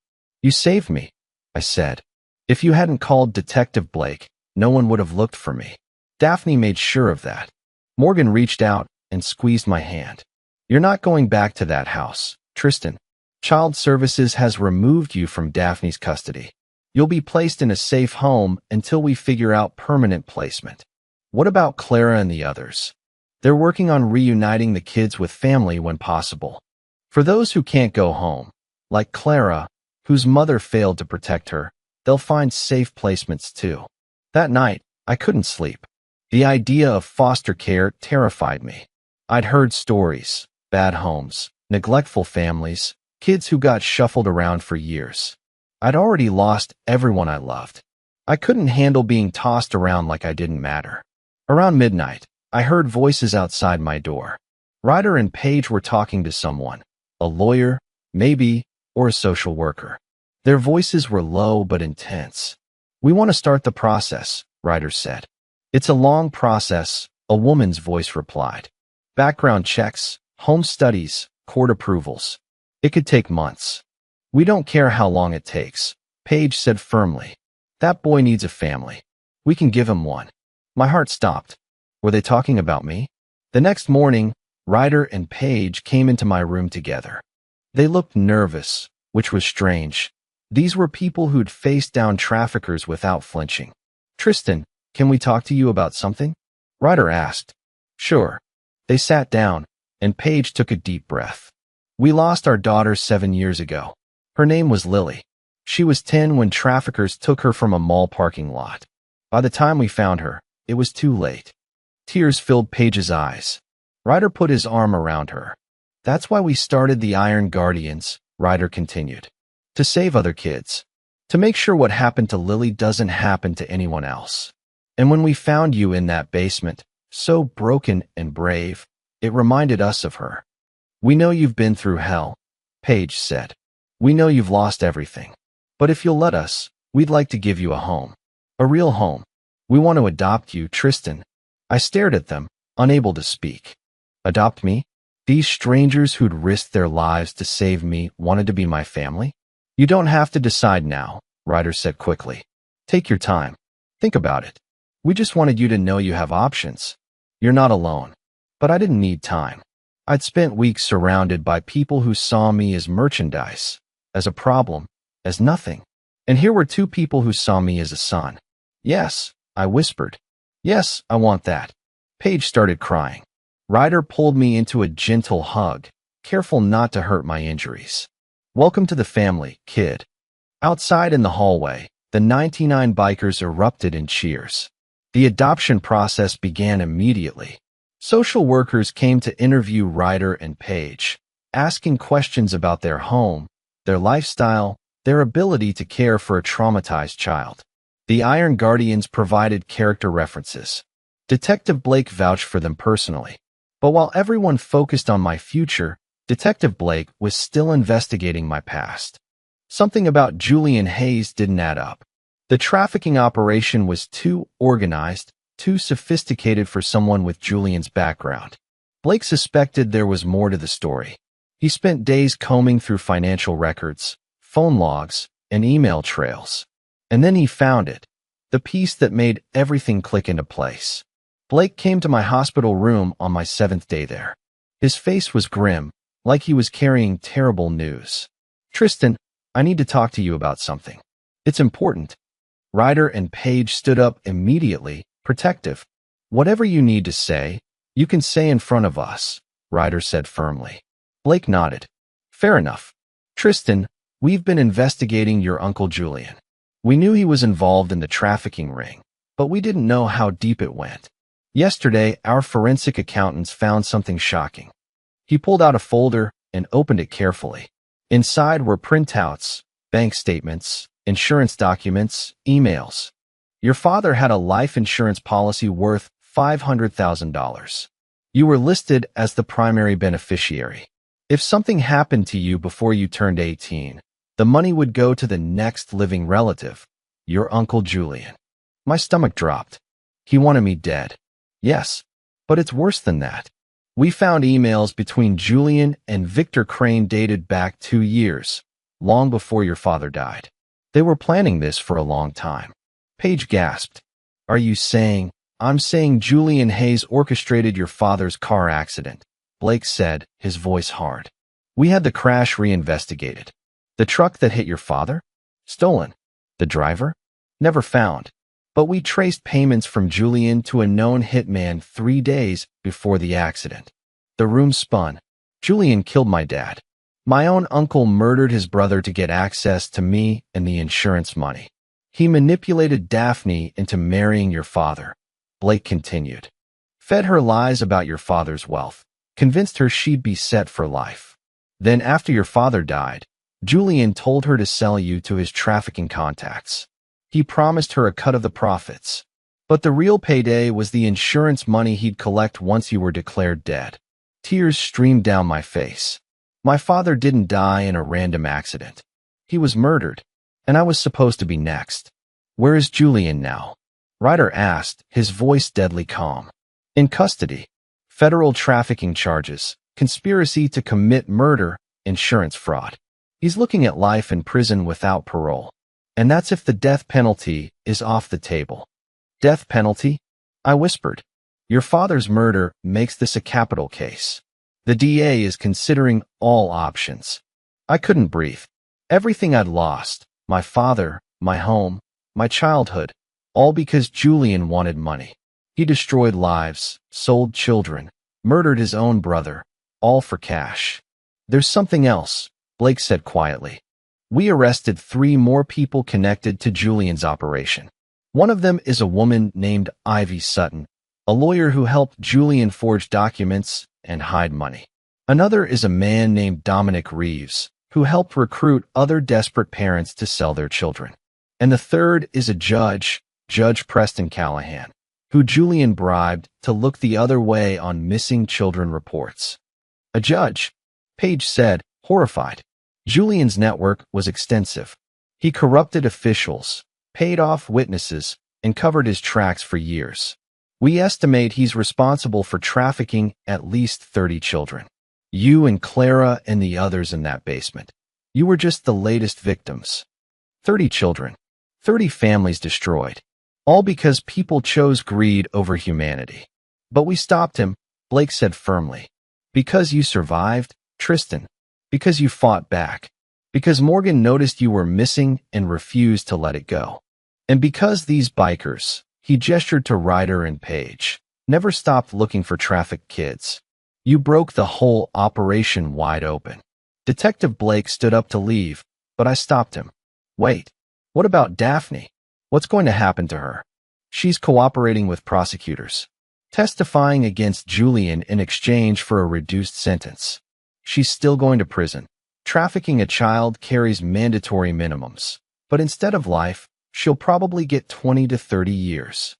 "You saved me," I said. "If you hadn't called Detective Blake, no one would have looked for me." Daphne made sure of that. Morgan reached out and squeezed my hand. "You're not going back to that house, Tristan. Child Services has removed you from Daphne's custody. You'll be placed in a safe home until we figure out permanent placement." "What about Clara and the others?" "They're working on reuniting the kids with family when possible. For those who can't go home, like Clara, whose mother failed to protect her, they'll find safe placements too." That night, I couldn't sleep. The idea of foster care terrified me. I'd heard stories, bad homes, neglectful families, kids who got shuffled around for years. I'd already lost everyone I loved. I couldn't handle being tossed around like I didn't matter. Around midnight, I heard voices outside my door. Ryder and Paige were talking to someone, a lawyer, maybe, or a social worker. Their voices were low but intense. "We want to start the process," Ryder said. "It's a long process," a woman's voice replied. "Background checks, home studies, court approvals. It could take months." "We don't care how long it takes," Paige said firmly. "That boy needs a family. We can give him one." My heart stopped. Were they talking about me? The next morning, Ryder and Paige came into my room together. They looked nervous, which was strange. These were people who'd faced down traffickers without flinching. "Tristan, can we talk to you about something?" Ryder asked. "Sure." They sat down, and Paige took a deep breath. "We lost our daughter 7 years ago. Her name was Lily. She was 10 when traffickers took her from a mall parking lot. By the time we found her, it was too late." Tears filled Paige's eyes. Ryder put his arm around her. "That's why we started the Iron Guardians," Ryder continued. to save other kids, to make sure what happened to Lily doesn't happen to anyone else. And when we found you in that basement, so broken and brave, it reminded us of her. We know you've been through hell, Paige said. We know you've lost everything. But if you'll let us, we'd like to give you a home. A real home. We want to adopt you, Tristan. I stared at them, unable to speak. Adopt me? These strangers who'd risked their lives to save me wanted to be my family? You don't have to decide now, Ryder said quickly. Take your time. Think about it. We just wanted you to know you have options. You're not alone. But I didn't need time. I'd spent weeks surrounded by people who saw me as merchandise, as a problem, as nothing. And here were two people who saw me as a son. Yes, I whispered. Yes, I want that. Paige started crying. Ryder pulled me into a gentle hug, careful not to hurt my injuries. Welcome to the family, kid. Outside in the hallway, the 99 bikers erupted in cheers. The adoption process began immediately. Social workers came to interview Ryder and Paige, asking questions about their home, their lifestyle, their ability to care for a traumatized child. The Iron Guardians provided character references. Detective Blake vouched for them personally. But while everyone focused on my future, Detective Blake was still investigating my past. Something about Julian Hayes didn't add up. The trafficking operation was too organized, too sophisticated for someone with Julian's background. Blake suspected there was more to the story. He spent days combing through financial records, phone logs, and email trails. And then he found it, the piece that made everything click into place. Blake came to my hospital room on my 7th day there. His face was grim, like he was carrying terrible news. Tristan, I need to talk to you about something. It's important. Ryder and Paige stood up immediately, protective. Whatever you need to say, you can say in front of us, Ryder said firmly. Blake nodded. Fair enough. Tristan, we've been investigating your Uncle Julian. We knew he was involved in the trafficking ring, but we didn't know how deep it went. Yesterday, our forensic accountants found something shocking. He pulled out a folder and opened it carefully. Inside were printouts, bank statements, insurance documents, emails. Your father had a life insurance policy worth $500,000. You were listed as the primary beneficiary. If something happened to you before you turned 18, the money would go to the next living relative, your Uncle Julian. My stomach dropped. He wanted me dead. Yes, but it's worse than that. We found emails between Julian and Victor Crane dated back 2 years, long before your father died. They were planning this for a long time. Paige gasped. Are you saying? I'm saying Julian Hayes orchestrated your father's car accident, Blake said, his voice hard. We had the crash reinvestigated. The truck that hit your father? Stolen. The driver? Never found. But we traced payments from Julian to a known hitman 3 days before the accident. The room spun. Julian killed my dad. My own uncle murdered his brother to get access to me and the insurance money. He manipulated Daphne into marrying your father, Blake continued. Fed her lies about your father's wealth, convinced her she'd be set for life. Then after your father died, Julian told her to sell you to his trafficking contacts. He promised her a cut of the profits. But the real payday was the insurance money he'd collect once you were declared dead. Tears streamed down my face. My father didn't die in a random accident. He was murdered, and I was supposed to be next. Where is Julian now? Ryder asked, his voice deadly calm. In custody. Federal trafficking charges, conspiracy to commit murder, insurance fraud. He's looking at life in prison without parole. And that's if the death penalty is off the table. Death penalty? I whispered. Your father's murder makes this a capital case. The DA is considering all options. I couldn't breathe. Everything I'd lost, my father, my home, my childhood, all because Julian wanted money. He destroyed lives, sold children, murdered his own brother, all for cash. There's something else, Blake said quietly. We arrested 3 more people connected to Julian's operation. One of them is a woman named Ivy Sutton, a lawyer who helped Julian forge documents and hide money. Another is a man named Dominic Reeves, who helped recruit other desperate parents to sell their children. And the third is a judge, Judge Preston Callahan, who Julian bribed to look the other way on missing children reports. A judge, Paige said, horrified. Julian's network was extensive. He corrupted officials, paid off witnesses, and covered his tracks for years. We estimate he's responsible for trafficking at least 30 children. You and Clara and the others in that basement. You were just the latest victims. 30 children. 30 families destroyed. All because people chose greed over humanity. But we stopped him, Blake said firmly. Because you survived, Tristan. Because you fought back. Because Morgan noticed you were missing and refused to let it go. And because these bikers, he gestured to Ryder and Paige, never stopped looking for trafficked kids. You broke the whole operation wide open. Detective Blake stood up to leave, but I stopped him. Wait, what about Daphne? What's going to happen to her? She's cooperating with prosecutors, testifying against Julian in exchange for a reduced sentence. She's still going to prison. Trafficking a child carries mandatory minimums, but instead of life, she'll probably get 20 to 30 years.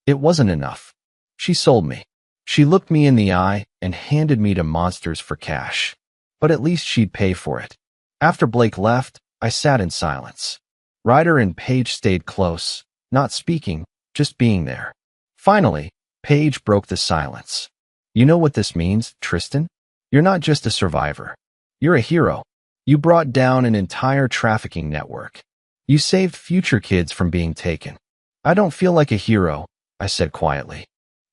It wasn't enough. She sold me. She looked me in the eye and handed me to monsters for cash. But at least she'd pay for it. After Blake left, I sat in silence. Ryder and Paige stayed close, not speaking, just being there. Finally, Paige broke the silence. You know what this means, Tristan? You're not just a survivor. You're a hero. You brought down an entire trafficking network. You saved future kids from being taken. I don't feel like a hero, I said quietly.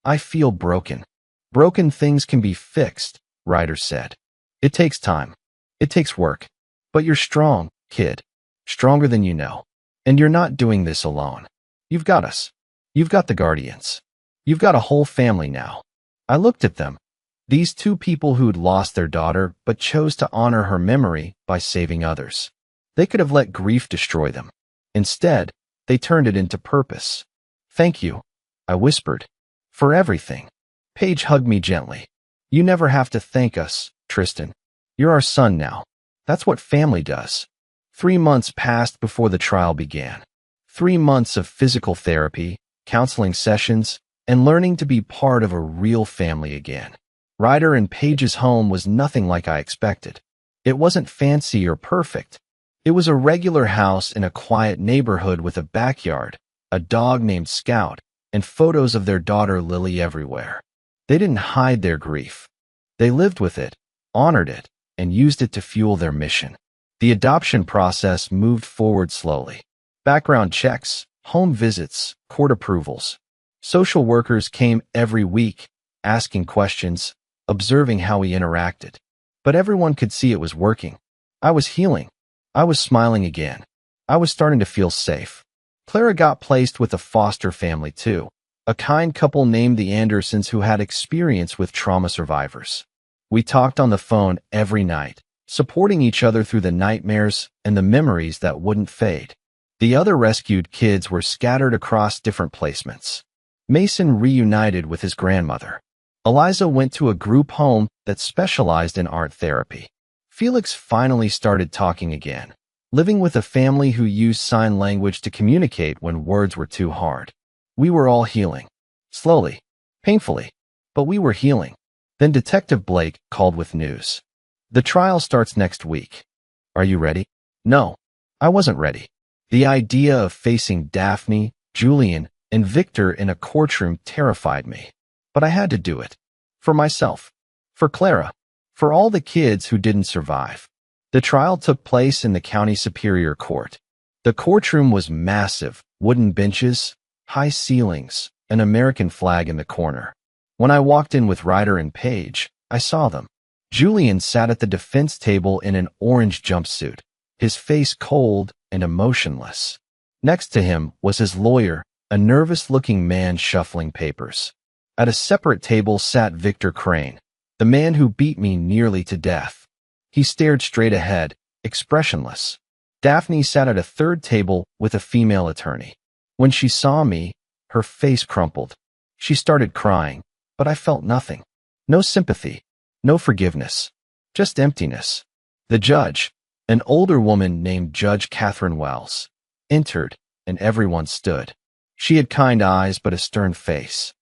I feel broken. Broken things can be fixed, Ryder said. It takes time. It takes work. But you're strong, kid. Stronger than you know. And you're not doing this alone. You've got us. You've got the Guardians. You've got a whole family now. I looked at them. These two people who'd lost their daughter but chose to honor her memory by saving others. They could have let grief destroy them. Instead, they turned it into purpose. Thank you, I whispered, for everything. Paige hugged me gently. You never have to thank us, Tristan. You're our son now. That's what family does. 3 months passed before the trial began. 3 months of physical therapy, counseling sessions, and learning to be part of a real family again. Ryder and Paige's home was nothing like I expected. It wasn't fancy or perfect. It was a regular house in a quiet neighborhood with a backyard, a dog named Scout, and photos of their daughter Lily everywhere. They didn't hide their grief. They lived with it, honored it, and used it to fuel their mission. The adoption process moved forward slowly. Background checks, home visits, court approvals. Social workers came every week, asking questions, observing how we interacted. But everyone could see it was working. I was healing. I was smiling again. I was starting to feel safe. Clara got placed with a foster family too, a kind couple named the Andersons who had experience with trauma survivors. We talked on the phone every night, supporting each other through the nightmares and the memories that wouldn't fade. The other rescued kids were scattered across different placements. Mason reunited with his grandmother. Eliza went to a group home that specialized in art therapy. Felix finally started talking again, living with a family who used sign language to communicate when words were too hard. We were all healing. Slowly. Painfully. But we were healing. Then Detective Blake called with news. The trial starts next week. Are you ready? No, I wasn't ready. The idea of facing Daphne, Julian, and Victor in a courtroom terrified me. But I had to do it. For myself. For Clara. For all the kids who didn't survive. The trial took place in the County Superior Court. The courtroom was massive, wooden benches, high ceilings, an American flag in the corner. When I walked in with Ryder and Paige, I saw them. Julian sat at the defense table in an orange jumpsuit, his face cold and emotionless. Next to him was his lawyer, a nervous-looking man shuffling papers. At a separate table sat Victor Crane, the man who beat me nearly to death. He stared straight ahead, expressionless. Daphne sat at a third table with a female attorney. When she saw me, her face crumpled. She started crying, but I felt nothing. No sympathy, no forgiveness, just emptiness. The judge, An older woman named Judge Catherine Wells entered, and everyone stood. She had kind eyes but a stern face.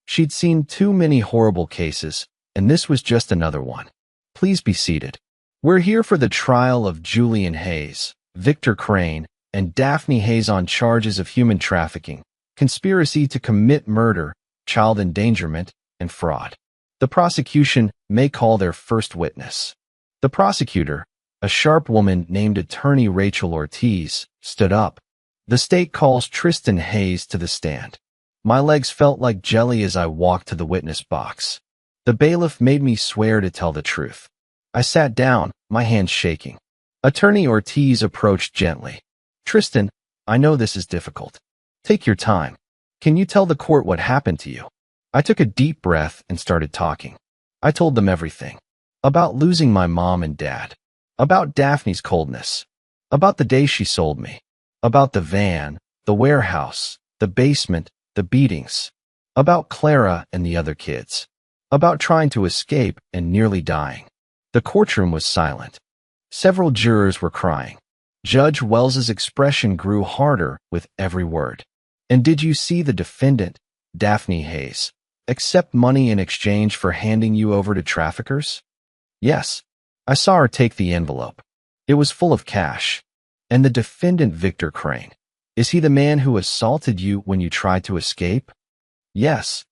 She'd seen too many horrible cases, and this was just another one. Please be seated. We're here for the trial of Julian Hayes, Victor Crane, and Daphne Hayes on charges of human trafficking, conspiracy to commit murder, child endangerment, and fraud. The prosecution may call their first witness. The prosecutor, a sharp woman named Attorney Rachel Ortiz, stood up. The state calls Tristan Hayes to the stand. My legs felt like jelly as I walked to the witness box. The bailiff made me swear to tell the truth. I sat down, my hands shaking. Attorney Ortiz approached gently. Tristan, I know this is difficult. Take your time. Can you tell the court what happened to you? I took a deep breath and started talking. I told them everything. About losing my mom and dad. About Daphne's coldness. About the day she sold me. About the van, the warehouse, the basement, the beatings. About Clara and the other kids. About trying to escape and nearly dying. The courtroom was silent. Several jurors were crying. Judge Wells's expression grew harder with every word. And did you see the defendant, Daphne Hayes, accept money in exchange for handing you over to traffickers? Yes. I saw her take the envelope. It was full of cash. And the defendant, Victor Crane, is he the man who assaulted you when you tried to escape? Yes.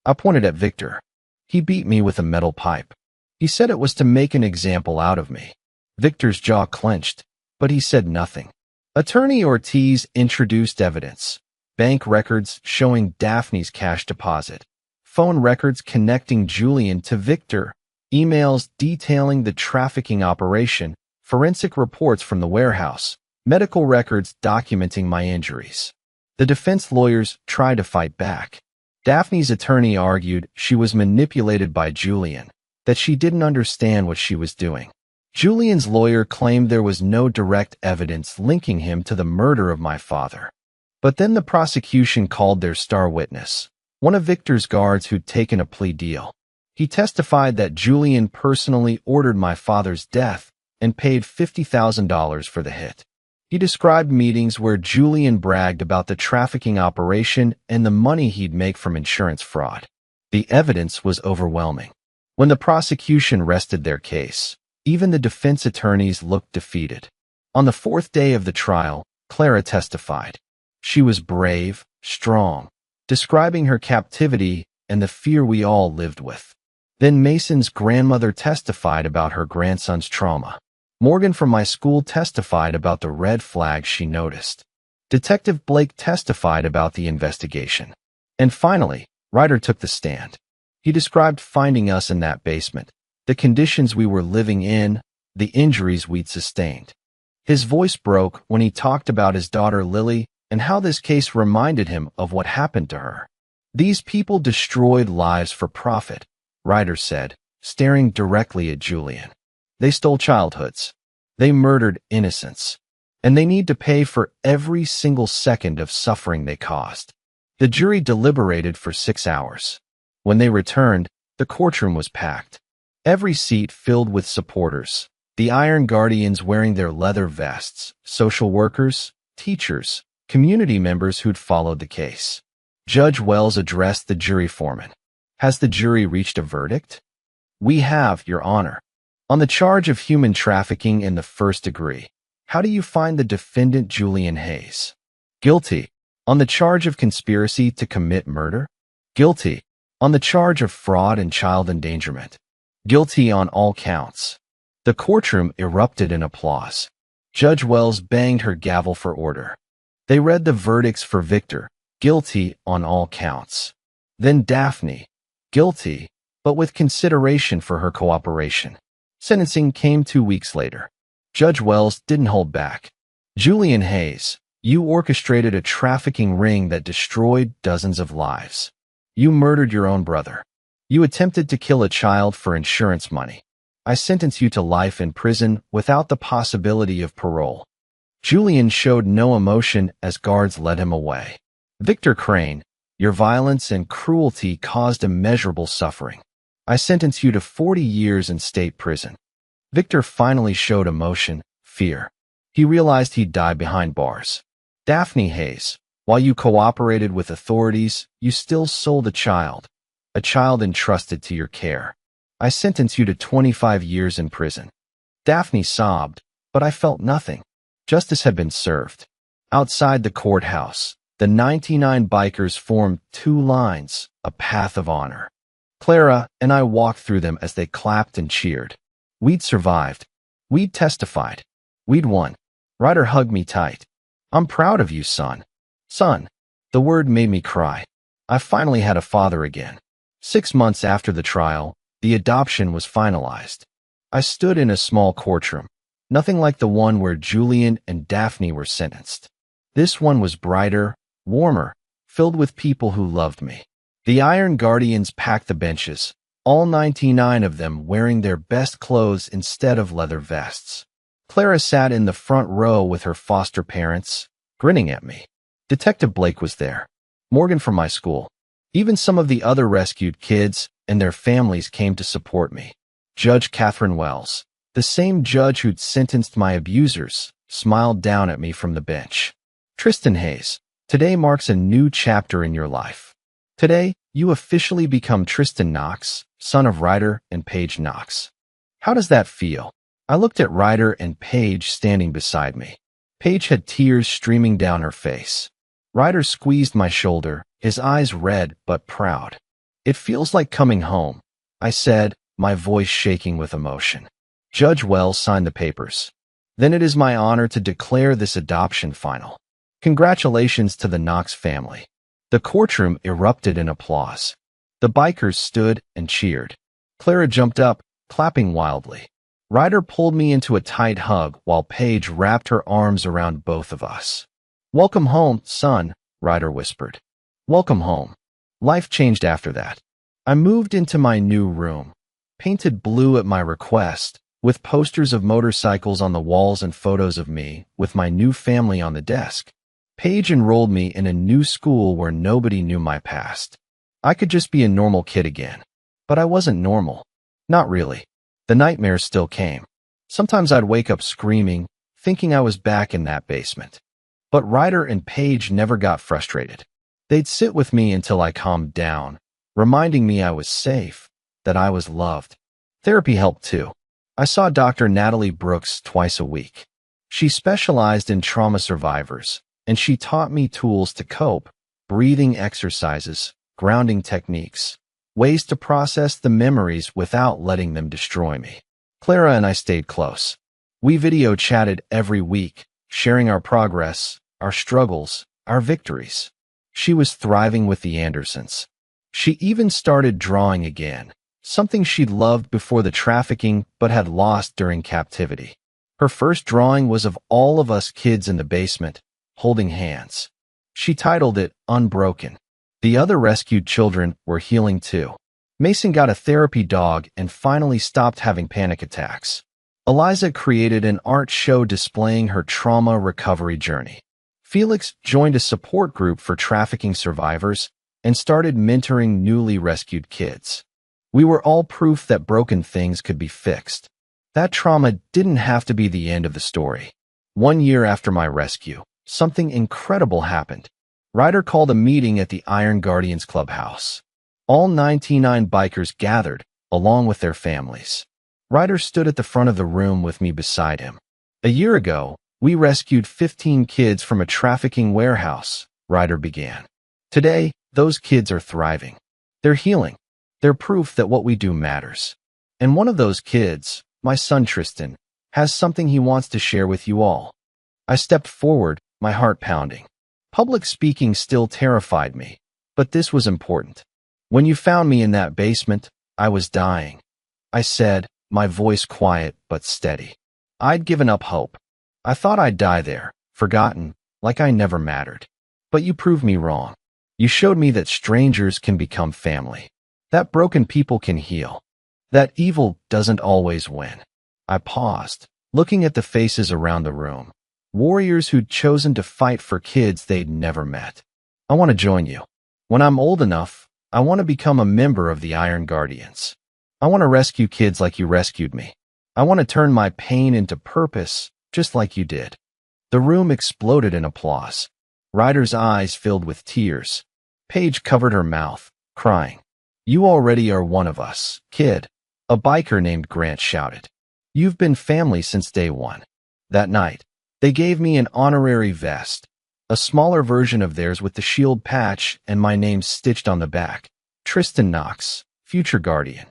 I pointed at Victor. He beat me with a metal pipe. He said it was to make an example out of me. Victor's jaw clenched, but he said nothing. Attorney Ortiz introduced evidence. Bank records showing Daphne's cash deposit. Phone records connecting Julian to Victor. Emails detailing the trafficking operation. Forensic reports from the warehouse. Medical records documenting my injuries. The defense lawyers tried to fight back. Daphne's attorney argued she was manipulated by Julian, that she didn't understand what she was doing. Julian's lawyer claimed there was no direct evidence linking him to the murder of my father. But then the prosecution called their star witness, one of Victor's guards who'd taken a plea deal. He testified that Julian personally ordered my father's death and paid $50,000 for the hit. He described meetings where Julian bragged about the trafficking operation and the money he'd make from insurance fraud. The evidence was overwhelming. When the prosecution rested their case, even the defense attorneys looked defeated. On the fourth day of the trial, Clara testified. She was brave, strong, describing her captivity and the fear we all lived with. Then Mason's grandmother testified about her grandson's trauma. Morgan from my school testified about the red flags she noticed. Detective Blake testified about the investigation. And finally, Ryder took the stand. He described finding us in that basement, the conditions we were living in, the injuries we'd sustained. His voice broke when he talked about his daughter Lily and how this case reminded him of what happened to her. These people destroyed lives for profit, Ryder said, staring directly at Julian. They stole childhoods. They murdered innocents. And they need to pay for every single second of suffering they caused. The jury deliberated for 6 hours. When they returned, the courtroom was packed. Every seat filled with supporters. The Iron Guardians wearing their leather vests, social workers, teachers, community members who'd followed the case. Judge Wells addressed the jury foreman. Has the jury reached a verdict? We have, Your Honor. On the charge of human trafficking in the first degree, how do you find the defendant Julian Hayes? Guilty. On the charge of conspiracy to commit murder? Guilty. On the charge of fraud and child endangerment? Guilty on all counts. The courtroom erupted in applause. Judge Wells banged her gavel for order. They read the verdicts for Victor, guilty on all counts. Then Daphne, guilty, but with consideration for her cooperation. Sentencing came 2 weeks later. Judge Wells didn't hold back. Julian Hayes, you orchestrated a trafficking ring that destroyed dozens of lives. You murdered your own brother. You attempted to kill a child for insurance money. I sentence you to life in prison without the possibility of parole. Julian showed no emotion as guards led him away. Victor Crane, your violence and cruelty caused immeasurable suffering. I sentence you to 40 years in state prison. Victor finally showed emotion, fear. He realized he'd die behind bars. Daphne Hayes, while you cooperated with authorities, you still sold a child entrusted to your care. I sentence you to 25 years in prison. Daphne sobbed, but I felt nothing. Justice had been served. Outside the courthouse, the 99 bikers formed two lines, a path of honor. Clara and I walked through them as they clapped and cheered. We'd survived. We'd testified. We'd won. Ryder hugged me tight. I'm proud of you, son. Son. The word made me cry. I finally had a father again. 6 months after the trial, the adoption was finalized. I stood in a small courtroom, nothing like the one where Julian and Daphne were sentenced. This one was brighter, warmer, filled with people who loved me. The Iron Guardians packed the benches, all 99 of them wearing their best clothes instead of leather vests. Clara sat in the front row with her foster parents, grinning at me. Detective Blake was there. Morgan from my school. Even some of the other rescued kids and their families came to support me. Judge Catherine Wells, the same judge who'd sentenced my abusers, smiled down at me from the bench. Tristan Hayes, today marks a new chapter in your life. Today, you officially become Tristan Knox, son of Ryder and Paige Knox. How does that feel? I looked at Ryder and Paige standing beside me. Paige had tears streaming down her face. Ryder squeezed my shoulder, his eyes red but proud. It feels like coming home, I said, my voice shaking with emotion. Judge Wells signed the papers. Then it is my honor to declare this adoption final. Congratulations to the Knox family. The courtroom erupted in applause. The bikers stood and cheered. Clara jumped up, clapping wildly. Ryder pulled me into a tight hug while Paige wrapped her arms around both of us. Welcome home, son, Ryder whispered. Welcome home. Life changed after that. I moved into my new room, painted blue at my request, with posters of motorcycles on the walls and photos of me, with my new family on the desk. Paige enrolled me in a new school where nobody knew my past. I could just be a normal kid again. But I wasn't normal. Not really. The nightmares still came. Sometimes I'd wake up screaming, thinking I was back in that basement. But Ryder and Paige never got frustrated. They'd sit with me until I calmed down, reminding me I was safe, that I was loved. Therapy helped too. I saw Dr. Natalie Brooks twice a week. She specialized in trauma survivors, and she taught me tools to cope, breathing exercises, grounding techniques, ways to process the memories without letting them destroy me. Clara and I stayed close. We video chatted every week, sharing our progress, our struggles, our victories. She was thriving with the Andersons. She even started drawing again, something she'd loved before the trafficking but had lost during captivity. Her first drawing was of all of us kids in the basement, holding hands. She titled it Unbroken. The other rescued children were healing too. Mason got a therapy dog and finally stopped having panic attacks. Eliza created an art show displaying her trauma recovery journey. Felix joined a support group for trafficking survivors and started mentoring newly rescued kids. We were all proof that broken things could be fixed. That trauma didn't have to be the end of the story. 1 year after my rescue, something incredible happened. Ryder called a meeting at the Iron Guardians clubhouse. All 99 bikers gathered, along with their families. Ryder stood at the front of the room with me beside him. A year ago, we rescued 15 kids from a trafficking warehouse, Ryder began. Today, those kids are thriving. They're healing. They're proof that what we do matters. And one of those kids, my son Tristan, has something he wants to share with you all. I stepped forward, my heart pounding. Public speaking still terrified me, but this was important. When you found me in that basement, I was dying. I said, my voice quiet but steady. I'd given up hope. I thought I'd die there, forgotten, like I never mattered. But you proved me wrong. You showed me that strangers can become family. That broken people can heal. That evil doesn't always win. I paused, looking at the faces around the room. Warriors who'd chosen to fight for kids they'd never met. I want to join you. When I'm old enough, I want to become a member of the Iron Guardians. I want to rescue kids like you rescued me. I want to turn my pain into purpose, just like you did." The room exploded in applause. Ryder's eyes filled with tears. Paige covered her mouth, crying. "You already are one of us, kid," a biker named Grant shouted. "You've been family since day one." That night, they gave me an honorary vest, a smaller version of theirs with the shield patch and my name stitched on the back. Tristan Knox, future guardian.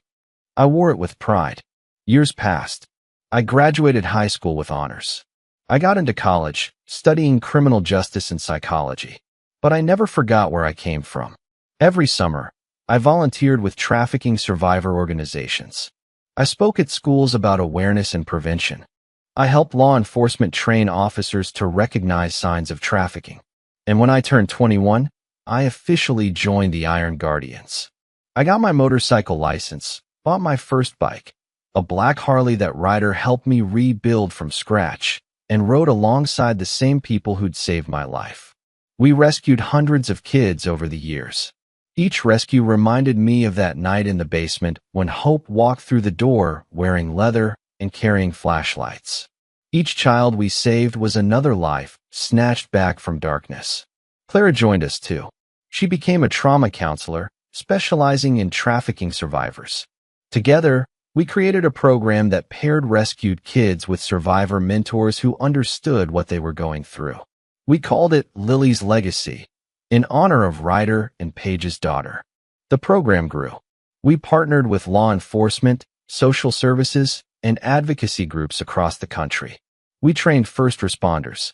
I wore it with pride. Years passed. I graduated high school with honors. I got into college, studying criminal justice and psychology. But I never forgot where I came from. Every summer, I volunteered with trafficking survivor organizations. I spoke at schools about awareness and prevention. I helped law enforcement train officers to recognize signs of trafficking. And when I turned 21, I officially joined the Iron Guardians. I got my motorcycle license, bought my first bike, a black Harley that Ryder helped me rebuild from scratch, and rode alongside the same people who'd saved my life. We rescued hundreds of kids over the years. Each rescue reminded me of that night in the basement when Hope walked through the door wearing leather and carrying flashlights. Each child we saved was another life snatched back from darkness. Clara joined us too. She became a trauma counselor, specializing in trafficking survivors. Together, we created a program that paired rescued kids with survivor mentors who understood what they were going through. We called it Lily's Legacy, in honor of Ryder and Paige's daughter. The program grew. We partnered with law enforcement, social services, and advocacy groups across the country. We trained first responders.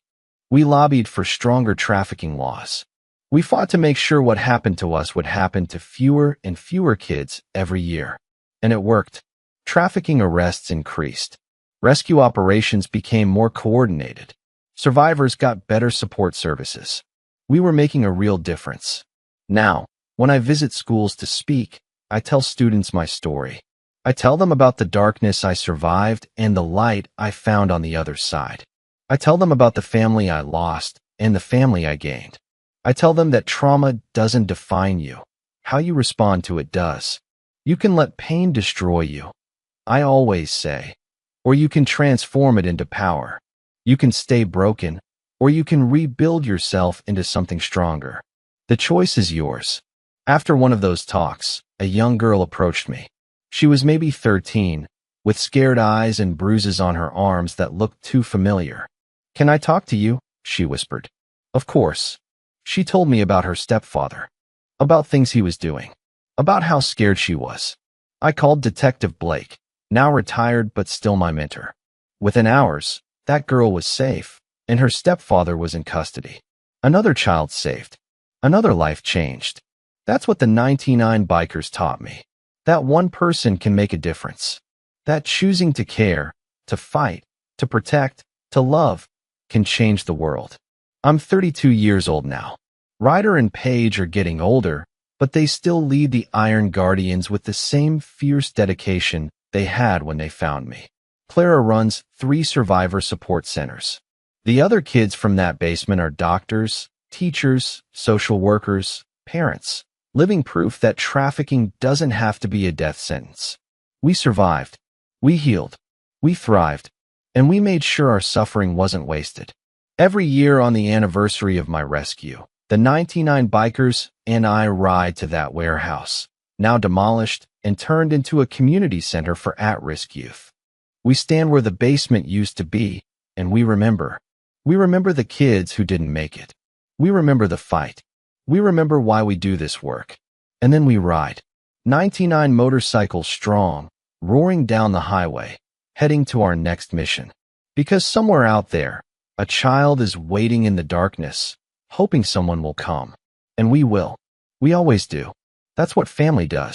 We lobbied for stronger trafficking laws. We fought to make sure what happened to us would happen to fewer and fewer kids every year. And it worked. Trafficking arrests increased. Rescue operations became more coordinated. Survivors got better support services. We were making a real difference. Now, when I visit schools to speak, I tell students my story. I tell them about the darkness I survived and the light I found on the other side. I tell them about the family I lost and the family I gained. I tell them that trauma doesn't define you. How you respond to it does. You can let pain destroy you, I always say, or you can transform it into power. You can stay broken, or you can rebuild yourself into something stronger. The choice is yours. After one of those talks, a young girl approached me. She was maybe 13, with scared eyes and bruises on her arms that looked too familiar. "Can I talk to you?" she whispered. Of course. She told me about her stepfather, about things he was doing, about how scared she was. I called Detective Blake, now retired but still my mentor. Within hours, that girl was safe, and her stepfather was in custody. Another child saved. Another life changed. That's what the 99 bikers taught me. That one person can make a difference. That choosing to care, to fight, to protect, to love, can change the world. I'm 32 years old now. Ryder and Paige are getting older, but they still lead the Iron Guardians with the same fierce dedication they had when they found me. Clara runs 3 survivor support centers. The other kids from that basement are doctors, teachers, social workers, parents, living proof that trafficking doesn't have to be a death sentence. We survived. We healed. We thrived. And we made sure our suffering wasn't wasted. Every year on the anniversary of my rescue, the 99 bikers and I ride to that warehouse, now demolished and turned into a community center for at-risk youth. We stand where the basement used to be, and we remember. We remember the kids who didn't make it. We remember the fight. We remember why we do this work. And then we ride. 99 motorcycles strong, roaring down the highway, heading to our next mission. Because somewhere out there, a child is waiting in the darkness, hoping someone will come. And we will. We always do. That's what family does.